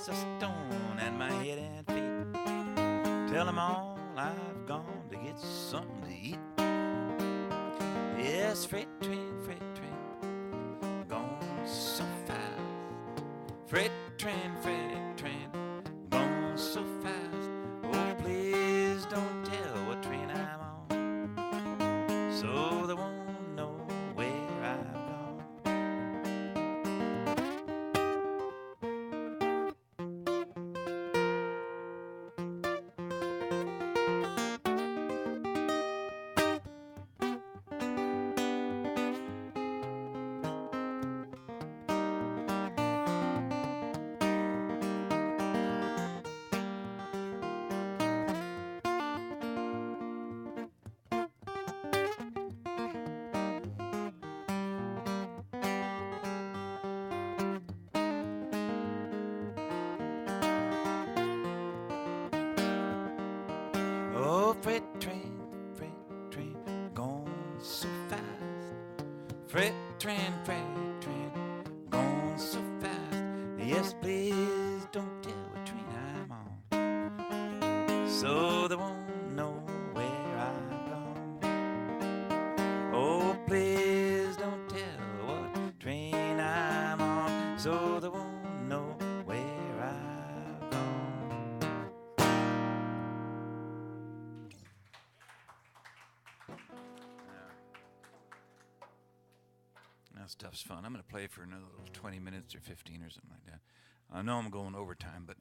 a stone at my head and feet. Tell them all I've gone to get something to eat. Yes, freight train, gone so fast. Freight train, gone so fast. Oh, please don't tell what train I'm on, so they won't know where I've gone. Oh, freight train, gone so fast. Freight train, gone so fast. Yes, please don't tell what train I'm on, so they won't know where I've gone. Oh, please don't tell what so they won't know where I've gone. That stuff's fun. I'm going to play for another 20 minutes or 15 or something like that. I know I'm going overtime, but...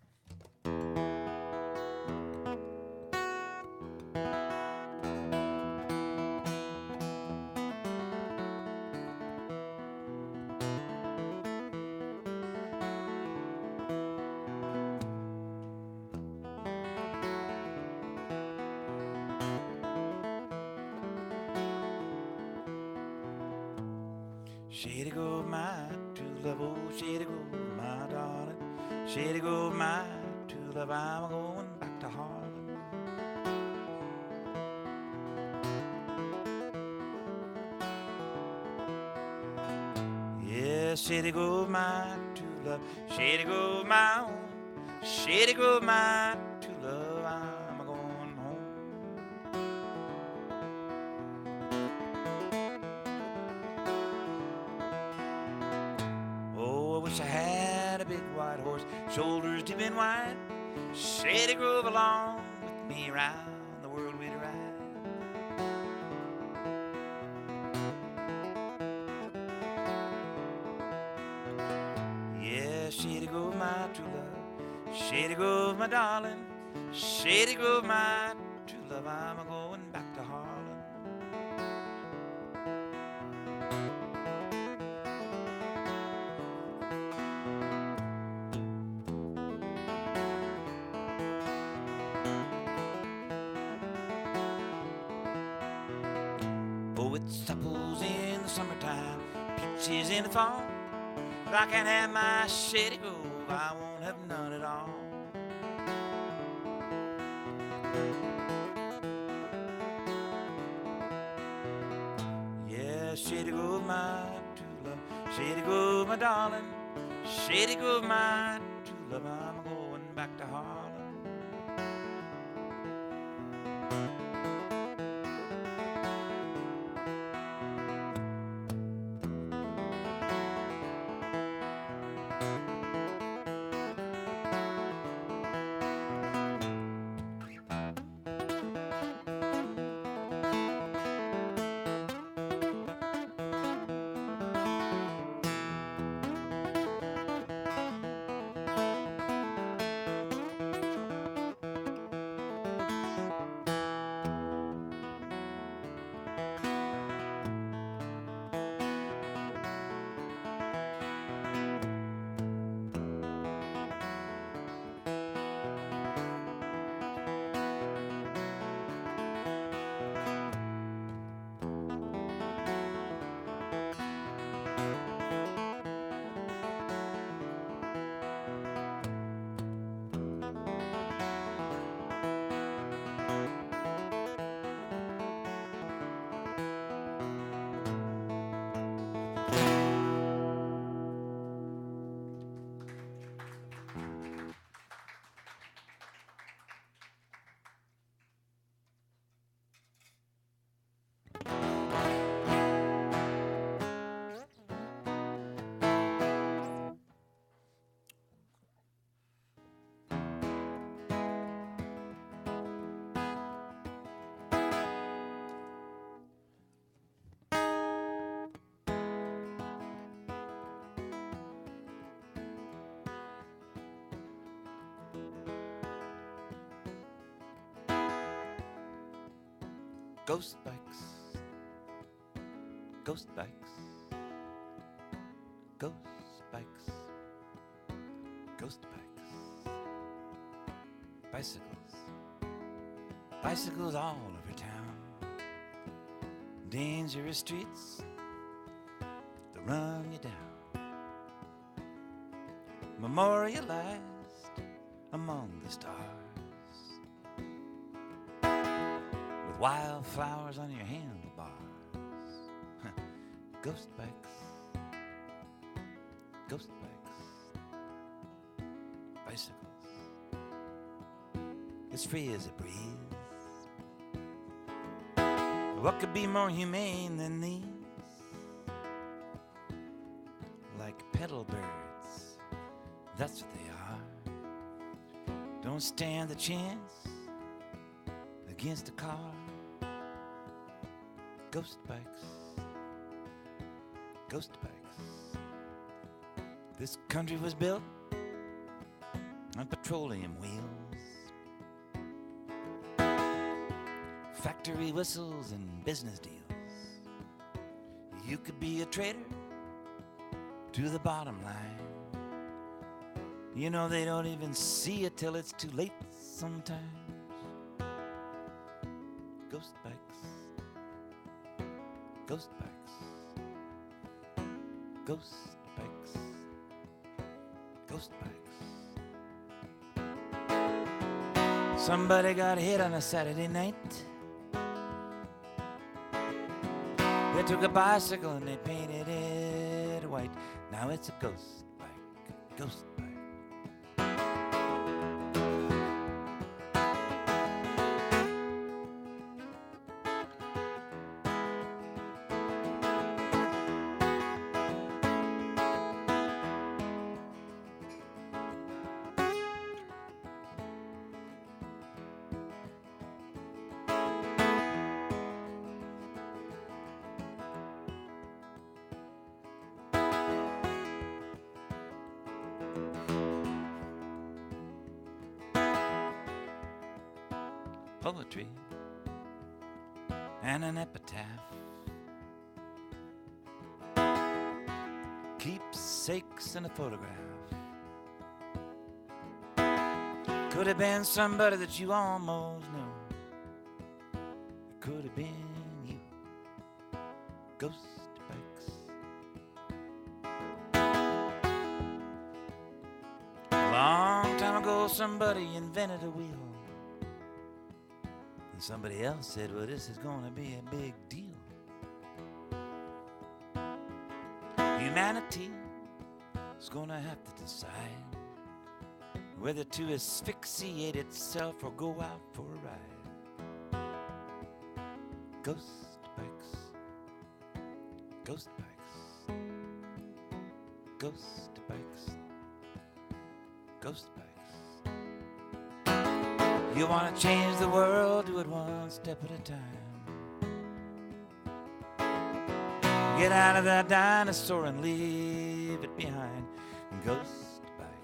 Shady go my true love, oh shady go my darling. Shady go my true love, I'm going back to Harlem. Yeah, shady go my true love, shady go my own. Shady go my true love, I'm going home. Oh, I wish I had a big white horse, shoulders deep in wine. Shady Grove along with me round the world we'd ride. Yeah, Shady Grove, my true love. Shady Grove, my darling. Shady Grove, my true love. I'm going back to Harlem. Oh, it's apples in the summertime, peaches in the fall. If I can't have my Shady Grove, I won't have none at all. Yeah, Shady Grove, my true love. Shady Grove, my darling. Shady Grove, my true love. I'm going back to Harlem. Ghost bikes, ghost bikes, ghost bikes, ghost bikes, bicycles, bicycles all over town, dangerous streets that run you down, memorialized among the stars. Wildflowers on your handlebars. Ghost bikes, ghost bikes, bicycles, as free as a breeze. What could be more humane than these? Like pedal birds That's what they are. Don't stand the chance against a car. Ghost bikes. Ghost bikes. This country was built on petroleum wheels. Factory whistles and business deals. You could be a trader to the bottom line. You know they don't even see it till it's too late sometimes. Ghost bikes. Ghost bikes. Ghost bikes. Ghost bikes. Somebody got hit on a Saturday night. They took a bicycle and they painted it white. Now it's a ghost bike, ghost bike. Poetry and an epitaph, keepsakes and a photograph. Could have been somebody that you almost know. It could have been you. Ghost bikes. A long time ago somebody invented a wheel. And somebody else said, well, this is going to be a big deal. Humanity is going to have to decide whether to asphyxiate itself or go out for a ride. Ghost bikes. Ghost bikes. Ghost bikes. Ghost bikes. You want to change the world, do it one step at a time. Get out of that dinosaur and leave it behind. Ghost bikes.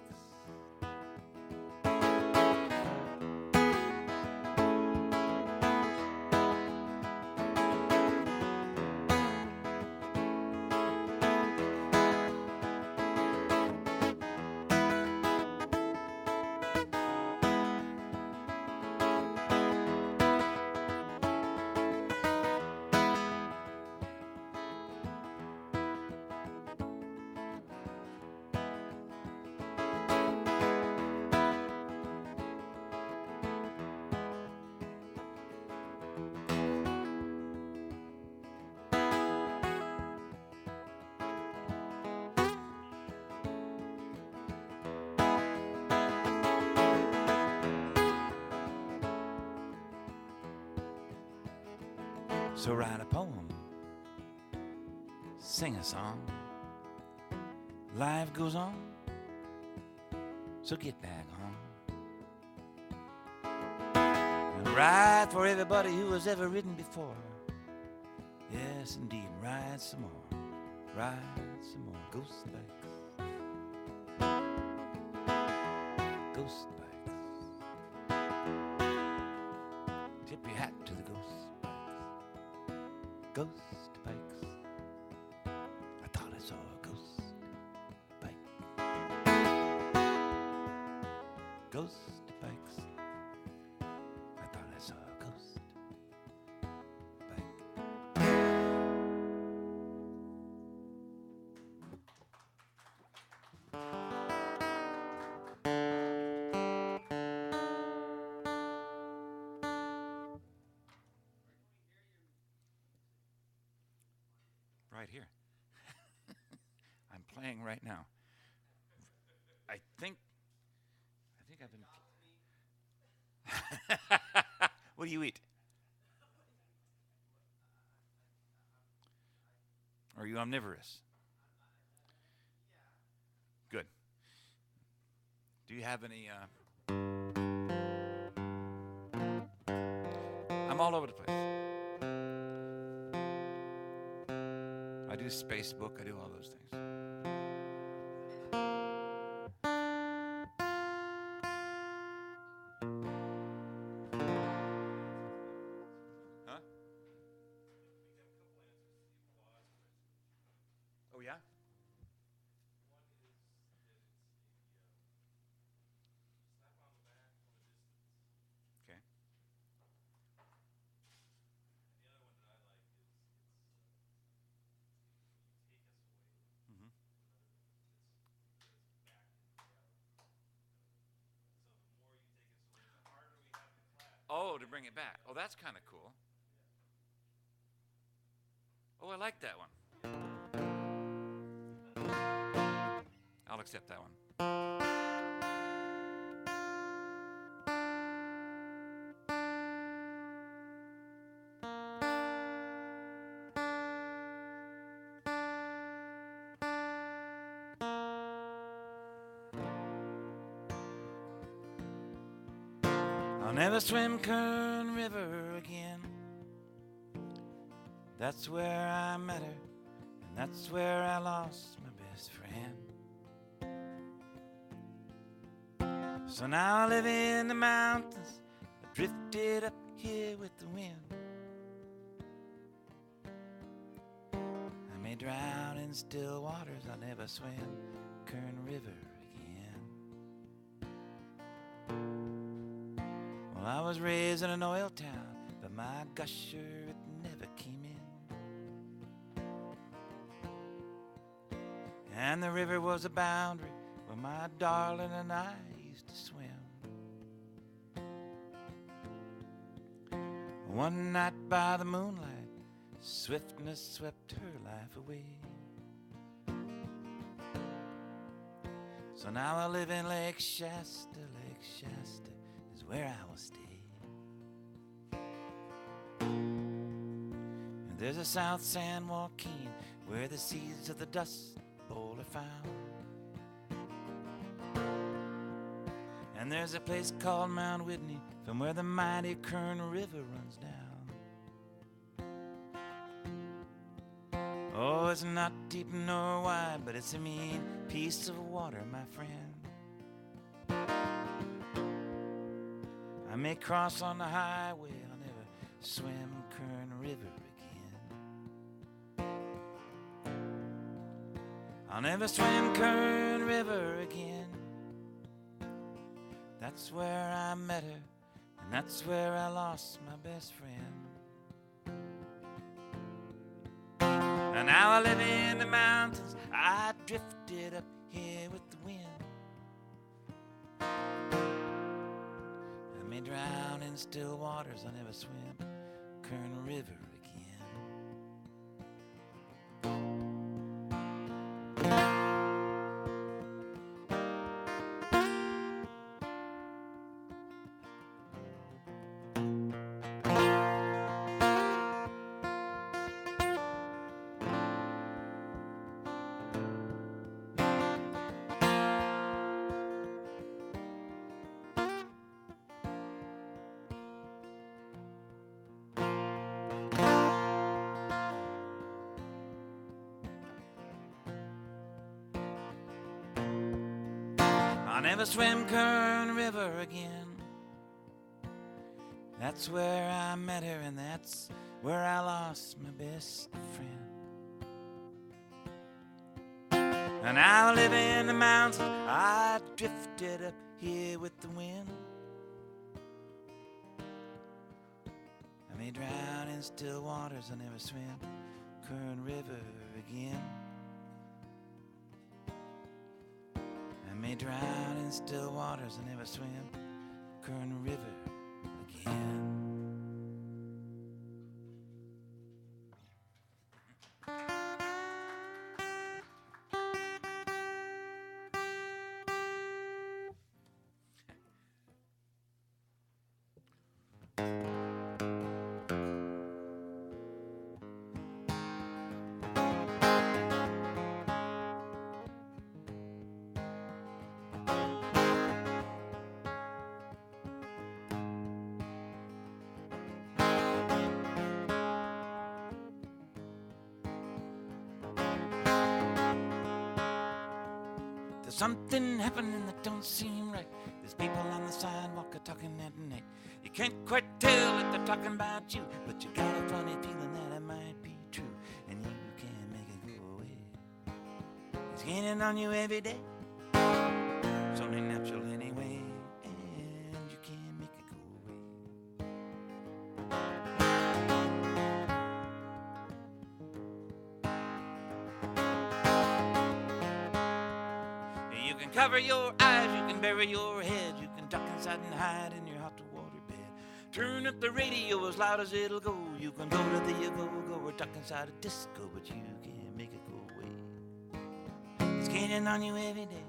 So write a poem, sing a song. Life goes on, so get back home. And ride for everybody who has ever ridden before. Yes, indeed, ride some more. Ride some more. Ghost bikes. Ghost bikes. Tip your hat to the ghost. Ghost bikes. I thought I saw a ghost bike. Ghost bikes. I thought I saw a ghost bike. Right here. I'm playing right now. I think I've been. What do you eat? Are you omnivorous? Good. Do you have any? I'm all over the place. I do Facebook. I do all those things. Huh? Oh yeah. Okay. Mm-hmm. Oh, to bring it back. Oh, that's kind of cool. Oh, I like that one. I'll accept that one. I'll never swim Kern River again. That's where I met her, and that's where I lost my best friend. So now I live in the mountains, I drifted up here with the wind. I may drown in still waters, I'll never swim Kern River again. Well, I was raised in an oil town, but my gusher, it never came in. And the river was a boundary where my darling and I used to swim. One night by the moonlight, swiftness swept her life away. So now I live in Lake Shasta. Lake Shasta is where I will stay. And there's a South San Joaquin where the seeds of the Dust Bowl are found. And there's a place called Mount Whitney from where the mighty Kern River runs down. Oh, it's not deep nor wide, but it's a mean piece of water, my friend. I may cross on the highway, I'll never swim Kern River again. I'll never swim Kern River again. That's where I met her, and that's where I lost my best friend. And now I live in the mountains, I drifted up here with the wind. I may drown in still waters, I'll never swim Kern River again. I'll never swim Kern River again. That's where I met her, and that's where I lost my best friend. And now I live in the mountains, I drifted up here with the wind. I may drown in still waters, I'll never swim Kern River again. I may drown in still waters and never swim Kern River again. There's something happening that don't seem right. There's people on the sidewalk talking at night. You can't quite tell if they're talking about you, but you got a funny feeling that it might be true, and you can't make it go away. It's gaining on you every day. It's only natural anyway, and you can't make it go away. You can cover your eyes, you can bury your head, you can duck inside and hide in your hot water bed. Turn up the radio as loud as it'll go. You can go to the go-go or duck inside a disco, but you can't make it go away. It's gaining on you every day.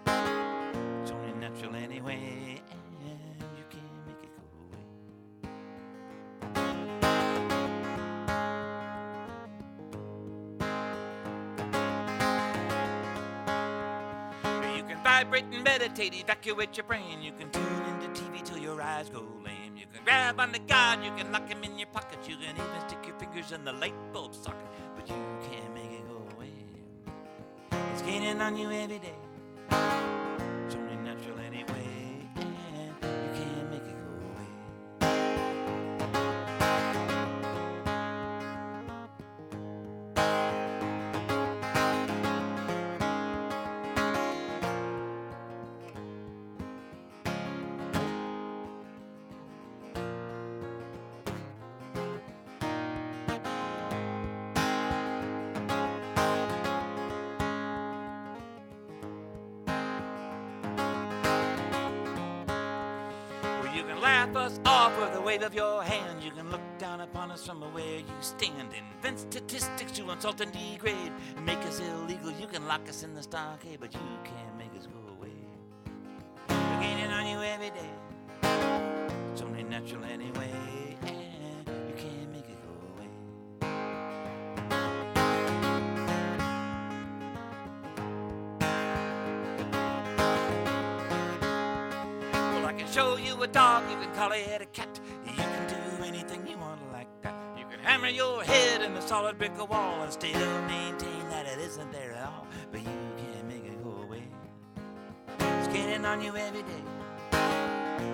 It's only natural anyway, and you can't make it go away. You can vibrate and meditate, evacuate your brain. You can tune into TV till your eyes go lame. You can grab onto God, you can lock him in your pocket. You can even stick your fingers in the light bulb socket, but you can't make it go away. It's gaining on you every day. It's only natural anyway, and you can't make it go away. You can laugh us off with a wave of your hand. You can look down upon us from where you stand. Invent statistics to insult and degrade and make us illegal. You can lock us in the stockade, but you can't make us go away. We're gaining on you every day. It's only natural anyway, and you can't make it go away. Show you a dog, you can call it a cat. You can do anything you want like that. You can hammer your head in a solid brick of wall and still maintain that it isn't there at all. But you can't make it go away. It's gaining on you every day.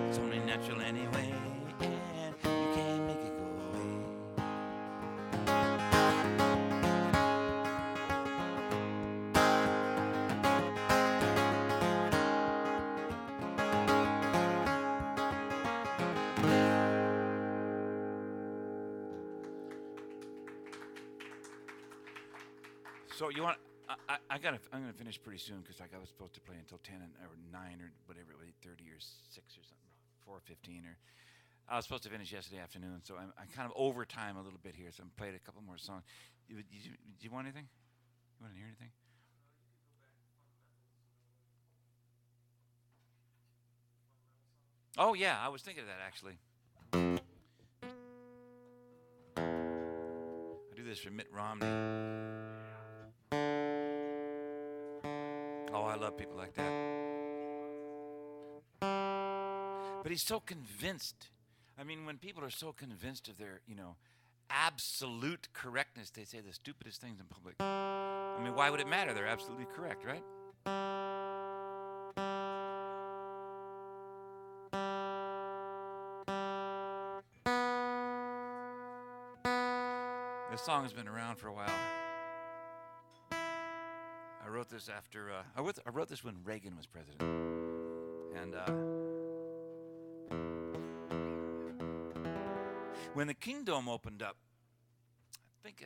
It's only natural anyway, and you can't make it go away. So you want? I'm gonna finish pretty soon because like I was supposed to play until 10 or 9 or whatever, 8:30 or 6 or something, 4:15 or. I was supposed to finish yesterday afternoon, so I'm kind of over time a little bit here. So I'm played a couple more songs. Do you want anything? You want to hear anything? Oh yeah, I was thinking of that actually. I do this for Mitt Romney. Oh, I love people like that. But he's so convinced. I mean, when people are so convinced of their, absolute correctness, they say the stupidest things in public. I mean, why would it matter? They're absolutely correct, right? This song has been around for a while. I wrote this after I wrote this when Reagan was president, and when the Kingdom opened up, I think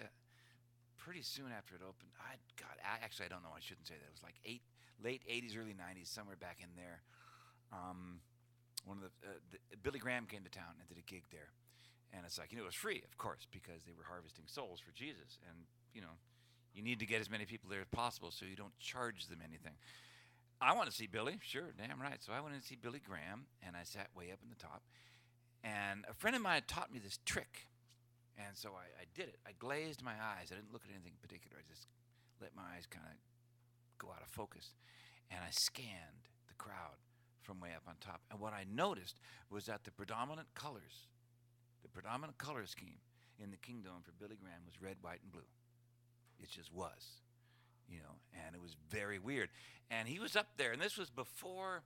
pretty soon after it opened, I don't know. I shouldn't say that. It was like late '80s, early '90s, somewhere back in there. One of the Billy Graham came to town and did a gig there, and it's like it was free, of course, because they were harvesting souls for Jesus, and you need to get as many people there as possible, so you don't charge them anything. I want to see Billy, sure, damn right. So I went to see Billy Graham, and I sat way up in the top. And a friend of mine had taught me this trick, and so I did it. I glazed my eyes. I didn't look at anything in particular. I just let my eyes kind of go out of focus, and I scanned the crowd from way up on top. And what I noticed was that the predominant color scheme in the Kingdom for Billy Graham was red, white, and blue. It just was. and it was very weird. And he was up there, and this was before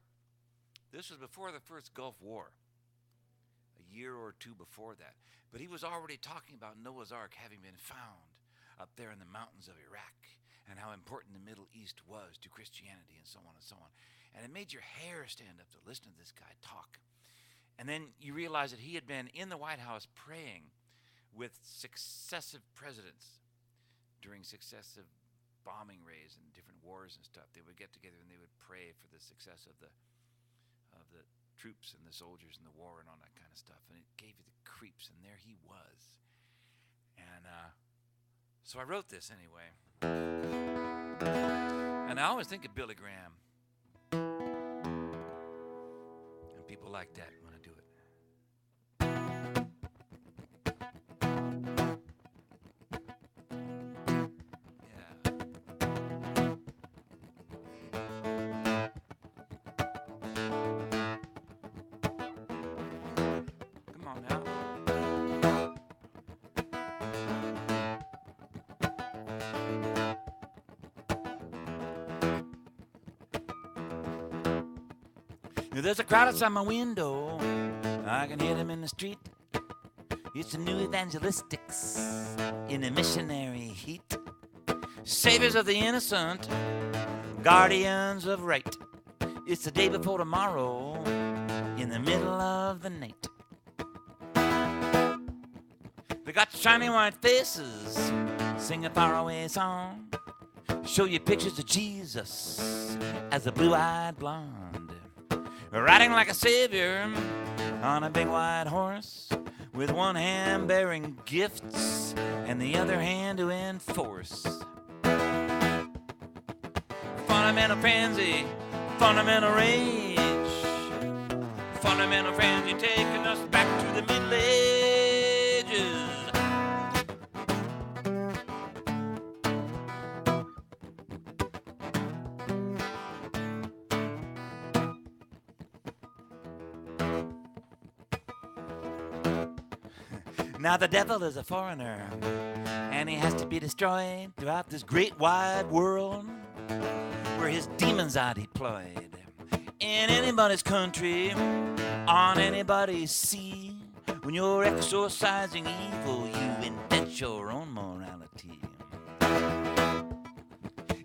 the first Gulf War, a year or two before that. But he was already talking about Noah's Ark having been found up there in the mountains of Iraq, and how important the Middle East was to Christianity, and so on and so on. And it made your hair stand up to listen to this guy talk. And then you realize that he had been in the White House praying with successive presidents during successive bombing raids and different wars and stuff. They would get together and they would pray for the success of the troops and the soldiers in the war and all that kind of stuff. And it gave you the creeps, and there he was. And so I wrote this anyway. And I always think of Billy Graham. And people like that when I do it. There's a crowd outside my window. I can hear them in the street. It's the new evangelistics in the missionary heat. Saviors of the innocent, guardians of right. It's the day before tomorrow, in the middle of the night. They got shiny white faces, sing a faraway song. Show you pictures of Jesus as a blue-eyed blonde. Riding like a savior on a big white horse, with one hand bearing gifts and the other hand to enforce. Fundamental frenzy, fundamental rage, fundamental frenzy taking us back to the Middle Ages. Now the devil is a foreigner, and he has to be destroyed throughout this great wide world, where his demons are deployed. In anybody's country, on anybody's sea, when you're exorcising evil, you invent your own morality.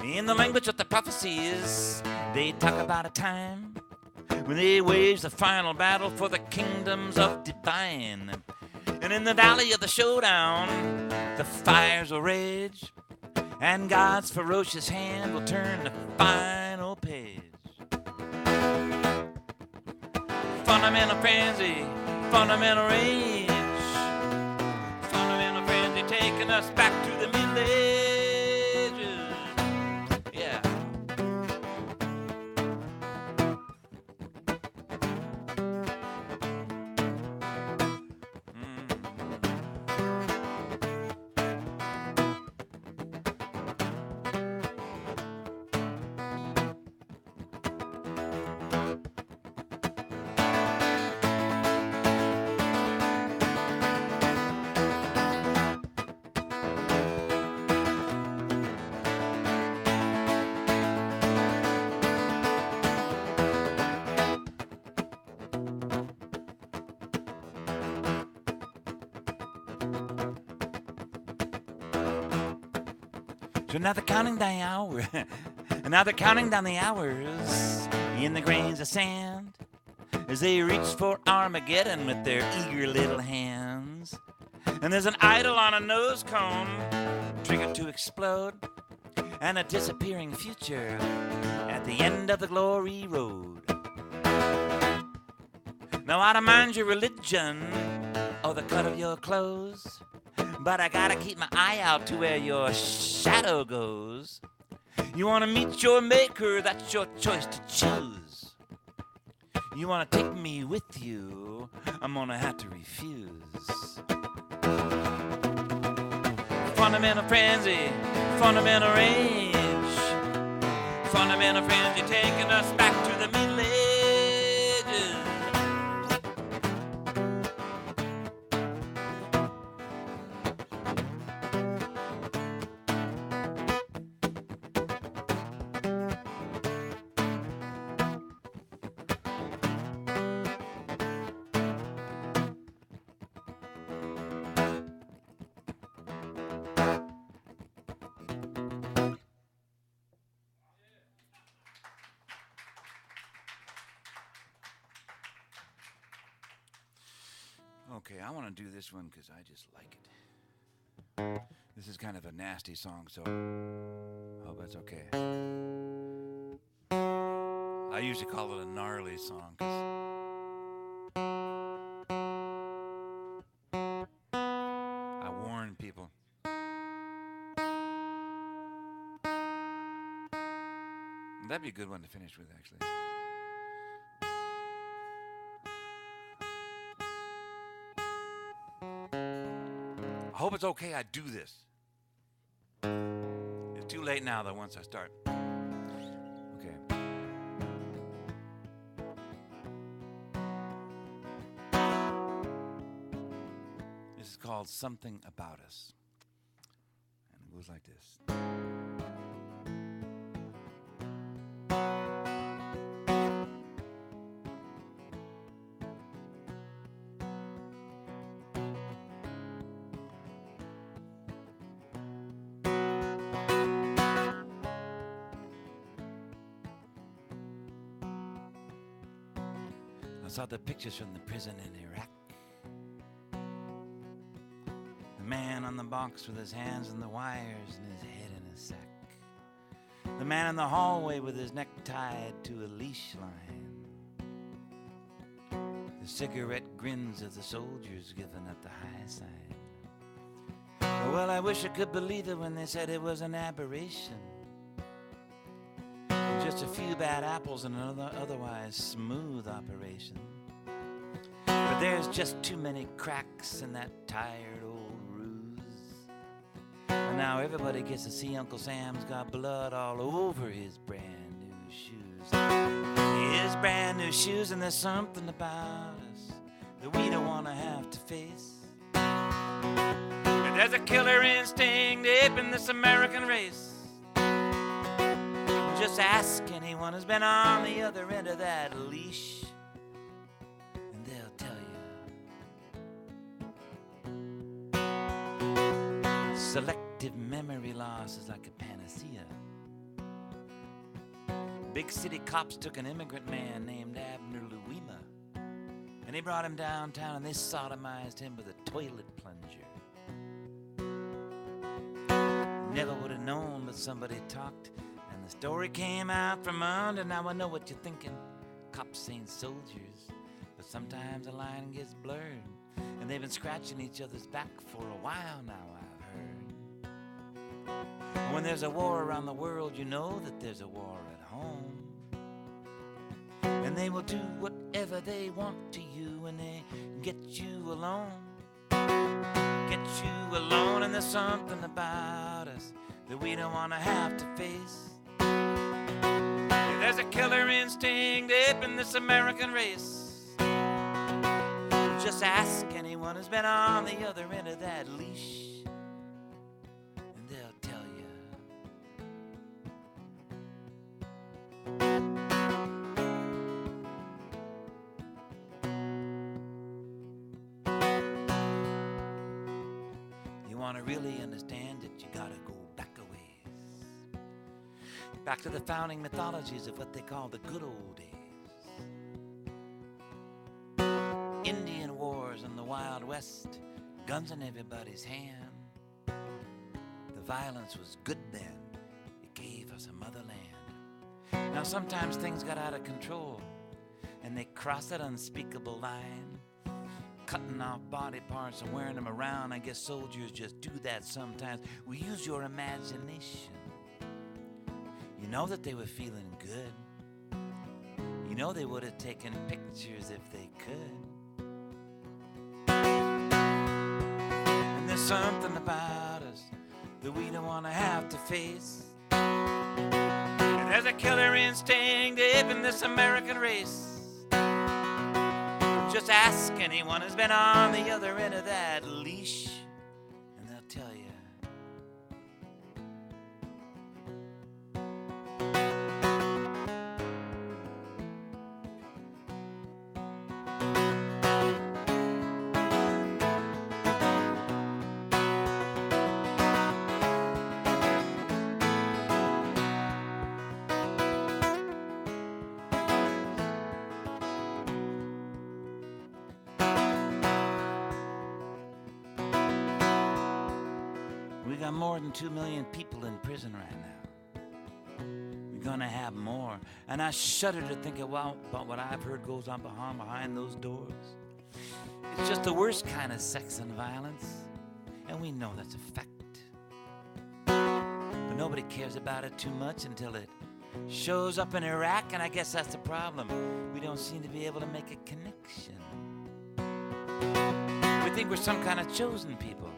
In the language of the prophecies, they talk about a time when they wage the final battle for the kingdoms of divine. And in the valley of the showdown, the fires will rage, and God's ferocious hand will turn the final page. Fundamental frenzy, fundamental rage, fundamental frenzy taking us back to the Middle Ages. Yeah. So now they're counting down the hours. Now they're counting down the hours in the grains of sand as they reach for Armageddon with their eager little hands. And there's an idol on a nose cone, triggered to explode, and a disappearing future at the end of the glory road. Now I don't mind your religion or the cut of your clothes, but I gotta keep my eye out to where your shadow goes. You wanna meet your maker, that's your choice to choose. You wanna take me with you, I'm gonna have to refuse. Fundamental frenzy, fundamental rage, fundamental frenzy taking us back to the Middle Ages. Okay, I want to do this one because I just like it. This is kind of a nasty song, so I hope that's okay. I usually call it a gnarly song because I warn people. That'd be a good one to finish with, actually. I hope it's okay I do this. It's too late now, though, once I start. Okay. This is called Something About Us. And it goes like this. I saw the pictures from the prison in Iraq. The man on the box with his hands in the wires and his head in a sack. The man in the hallway with his neck tied to a leash line. The cigarette grins of the soldiers giving up the high sign. Well, I wish I could believe it when they said it was an aberration. Just a few bad apples and another otherwise smooth operation. But there's just too many cracks in that tired old ruse. And now everybody gets to see Uncle Sam's got blood all over his brand new shoes. His brand new shoes, and there's something about us that we don't want to have to face. And there's a killer instinct deep in this American race. Just ask anyone who's been on the other end of that leash, and they'll tell you. Selective memory loss is like a panacea. Big city cops took an immigrant man named Abner Louima, and they brought him downtown and they sodomized him with a toilet plunger. Never would have known, but somebody talked. The story came out from under. Now I know what you're thinking. Cops ain't soldiers, but sometimes the line gets blurred, and they've been scratching each other's back for a while now, I've heard. When there's a war around the world, you know that there's a war at home, and they will do whatever they want to you when they get you alone. Get you alone, and there's something about us that we don't want to have to face. There's a killer instinct deep in this American race. Just ask anyone who's been on the other end of that leash, and they'll tell you. You want to really understand it, you gotta go back a ways. Back to the founding mythologies of what they call the good old days. Indian wars in the Wild West, guns in everybody's hand. The violence was good then. It gave us a motherland. Now sometimes things got out of control, and they crossed that unspeakable line, cutting off body parts and wearing them around. I guess soldiers just do that sometimes. We use your imagination. You know that they were feeling good. You know they would have taken pictures if they could. And there's something about us that we don't want to have to face. And there's a killer instinct deep in this American race. Just ask anyone who's been on the other end of that leash, and they'll tell you. We got more than 2 million people in prison right now. We're gonna have more. And I shudder to think about what I've heard goes on behind those doors. It's just the worst kind of sex and violence. And we know that's a fact. But nobody cares about it too much until it shows up in Iraq, and I guess that's the problem. We don't seem to be able to make a connection. We think we're some kind of chosen people,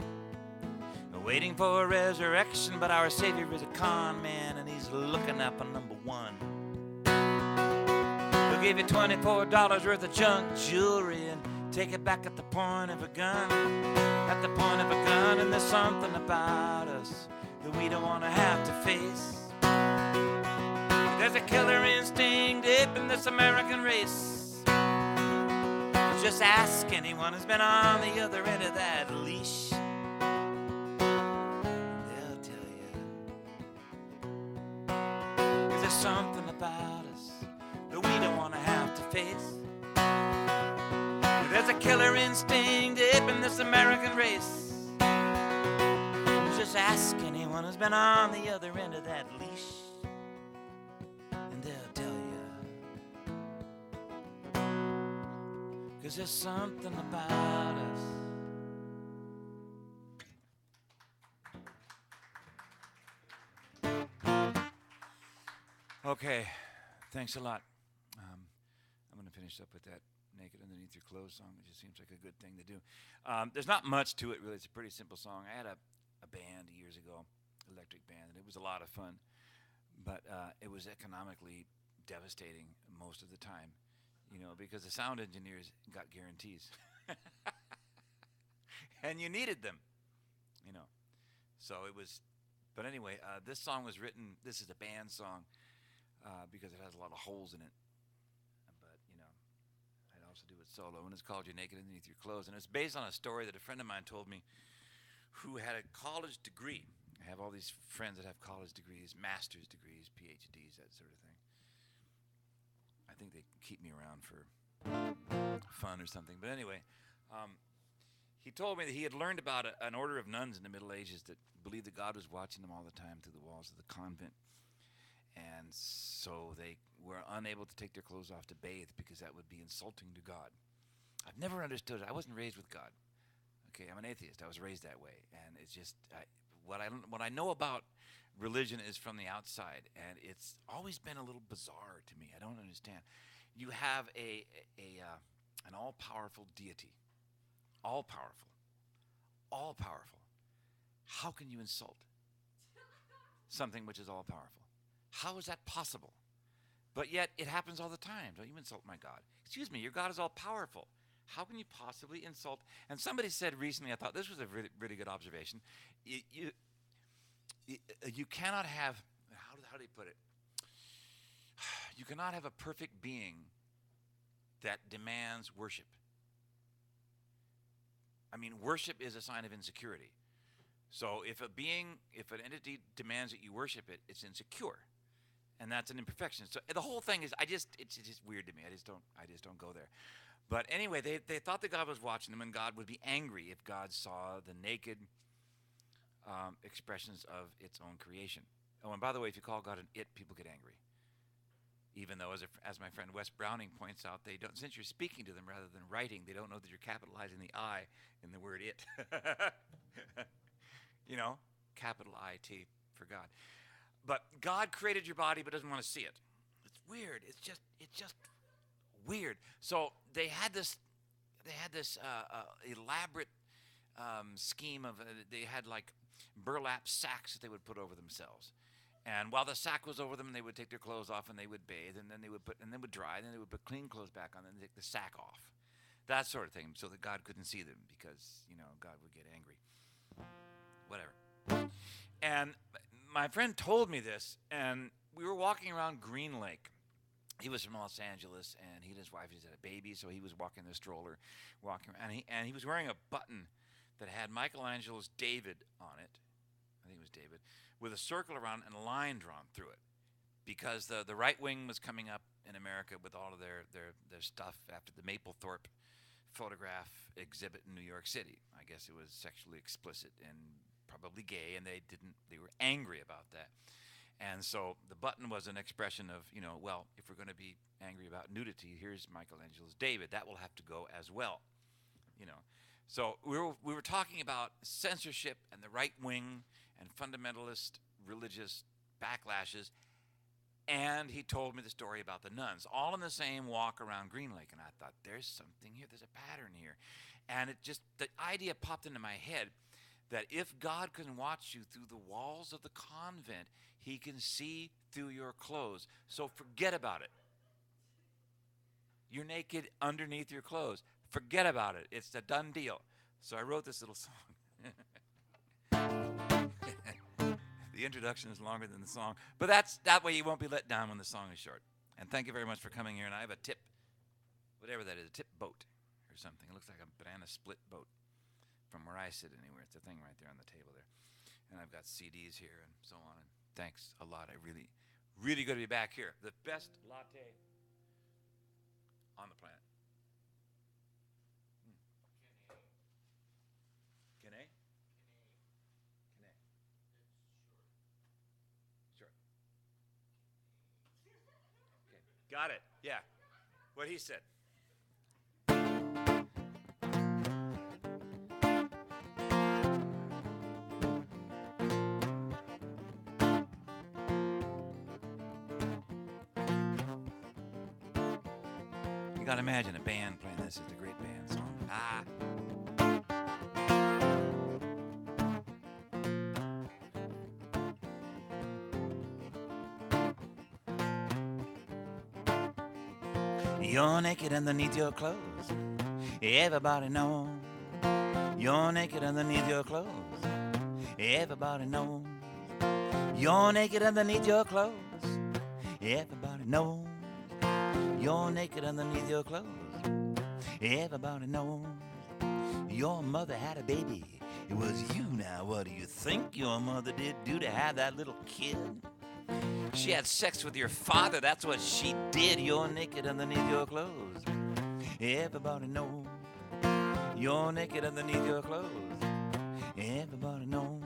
waiting for a resurrection, but our Savior is a con man, and he's looking up on number one. He'll give you $24 worth of junk jewelry and take it back at the point of a gun. At the point of a gun, and there's something about us that we don't want to have to face. There's a killer instinct deep in this American race. Just ask anyone who's been on the other end of that leash. They'll tell you. There's something about us that we don't want to have to face. There's a killer instinct deep in this American race. Just ask anyone who's been on the other end of that leash, and they'll tell you. 'Cause there's something about us. Okay, thanks a lot. I'm going to finish up with that Naked Underneath Your Clothes song. It just seems like a good thing to do. There's not much to it, really. It's a pretty simple song. I had a band years ago, electric band, and it was a lot of fun. But it was economically devastating most of the time, because the sound engineers got guarantees. And you needed them, So it was, but anyway, this song was written, this is a band song, because it has a lot of holes in it. But, I'd also do it solo, and it's called You're Naked Underneath Your Clothes. And it's based on a story that a friend of mine told me who had a college degree. I have all these friends that have college degrees, master's degrees, PhDs, that sort of thing. I think they keep me around for fun or something. But anyway, he told me that he had learned about an order of nuns in the Middle Ages that believed that God was watching them all the time through the walls of the convent. And so they were unable to take their clothes off to bathe because that would be insulting to God. I've never understood it. I wasn't raised with God. Okay, I'm an atheist. I was raised that way. And it's just, what I know about religion is from the outside, and it's always been a little bizarre to me. I don't understand. You have an all-powerful deity. All-powerful. All-powerful. How can you insult something which is all-powerful? How is that possible? But yet it happens all the time. Don't you insult my God. Excuse me, your God is all-powerful. How can you possibly insult? And somebody said recently, I thought this was a really, really good observation. You cannot have, how do you put it? You cannot have a perfect being that demands worship. I mean, worship is a sign of insecurity. So if an entity demands that you worship it, it's insecure. And that's an imperfection. So the whole thing is, it's just weird to me. I just don't go there. But anyway, they thought that God was watching them, and God would be angry if God saw the naked expressions of its own creation. Oh, and by the way, if you call God an it, people get angry. Even though, as my friend Wes Browning points out, they don't. Since you're speaking to them rather than writing, they don't know that you're capitalizing the I in the word it. Capital I-T for God. But God created your body, but doesn't want to see it. It's weird. It's just weird. So they had this elaborate scheme of they had like burlap sacks that they would put over themselves, and while the sack was over them, they would take their clothes off and they would bathe, and then they would dry, and then they would put clean clothes back on, and then take the sack off, that sort of thing, so that God couldn't see them because God would get angry. Whatever. And my friend told me this, and we were walking around Green Lake. He was from Los Angeles, and he and his wife just had a baby, so he was walking the stroller, walking around, and he was wearing a button that had Michelangelo's David on it. I think it was David, with a circle around and a line drawn through it, because the right wing was coming up in America with all of their stuff after the Mapplethorpe photograph exhibit in New York City. I guess it was sexually explicit and probably gay, and they were angry about that. And so the button was an expression of, well, if we're going to be angry about nudity, here's Michelangelo's David. That will have to go as well, So we were talking about censorship and the right wing and fundamentalist religious backlashes. And he told me the story about the nuns, all in the same walk around Green Lake. And I thought, there's something here. There's a pattern here. And the idea popped into my head that if God can watch you through the walls of the convent, he can see through your clothes. So forget about it. You're naked underneath your clothes. Forget about it. It's a done deal. So I wrote this little song. The introduction is longer than the song. But that way you won't be let down when the song is short. And thank you very much for coming here. And I have a tip, whatever that is, a tip boat or something. It looks like a banana split boat from where I sit anywhere. It's a thing right there on the table there. And I've got CDs here and so on. And thanks a lot. I really, really good to be back here. The best latte on the planet. Kene? Kene. Short. Okay. Got it. Yeah. What he said. You gotta imagine a band playing this. It's a great band song. You're naked underneath your clothes. Everybody knows. You're naked underneath your clothes. Everybody knows. You're naked underneath your clothes. Everybody knows. You're naked underneath your clothes. Everybody knows. Your mother had a baby. It was you now. What do you think your mother did do to have that little kid? She had sex with your father. That's what she did. You're naked underneath your clothes. Everybody knows. You're naked underneath your clothes. Everybody knows.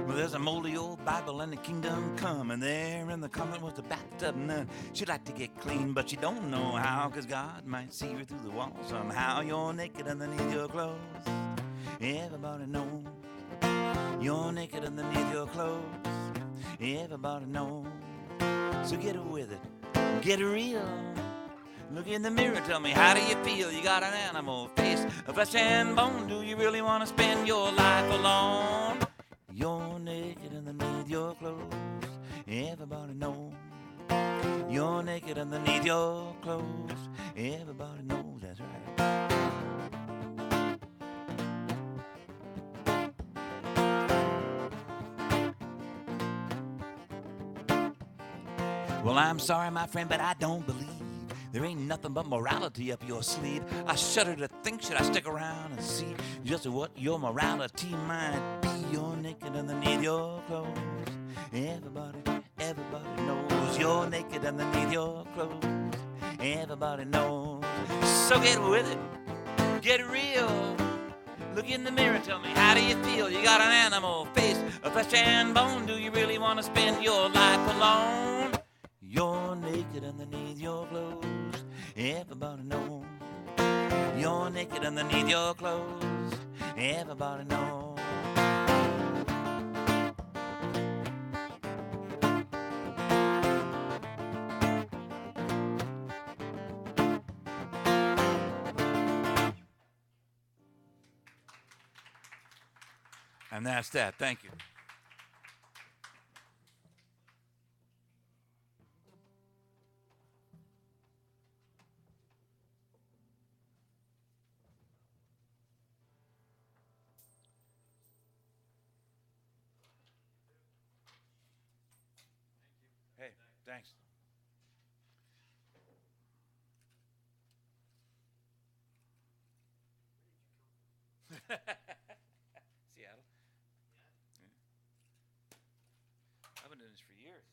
Well, there's a moldy old Bible and the kingdom come, and there in the convent was a bathtub nun. She'd like to get clean, but she don't know how, 'cause God might see her through the wall somehow. You're naked underneath your clothes. Everybody knows. You're naked underneath your clothes. Everybody knows. So get with it. Get real. Look in the mirror, tell me, how do you feel? You got an animal face, a flesh and bone. Do you really want to spend your life alone? You're naked underneath your clothes. Everybody knows. You're naked underneath your clothes. Everybody knows. That's right. Well, I'm sorry, my friend, but I don't believe there ain't nothing but morality up your sleeve. I shudder to think, should I stick around and see just what your morality might be? You're naked underneath your clothes. Everybody knows. You're naked underneath your clothes. Everybody knows. So get with it. Get real. Look in the mirror, tell me, how do you feel? You got an animal face, a flesh and bone. Do you really want to spend your life alone? You're naked underneath your clothes. Everybody knows. You're naked underneath your clothes. Everybody knows. And that's that. Thank you. Hey, thanks. Seattle. Yeah. I've been doing this for years.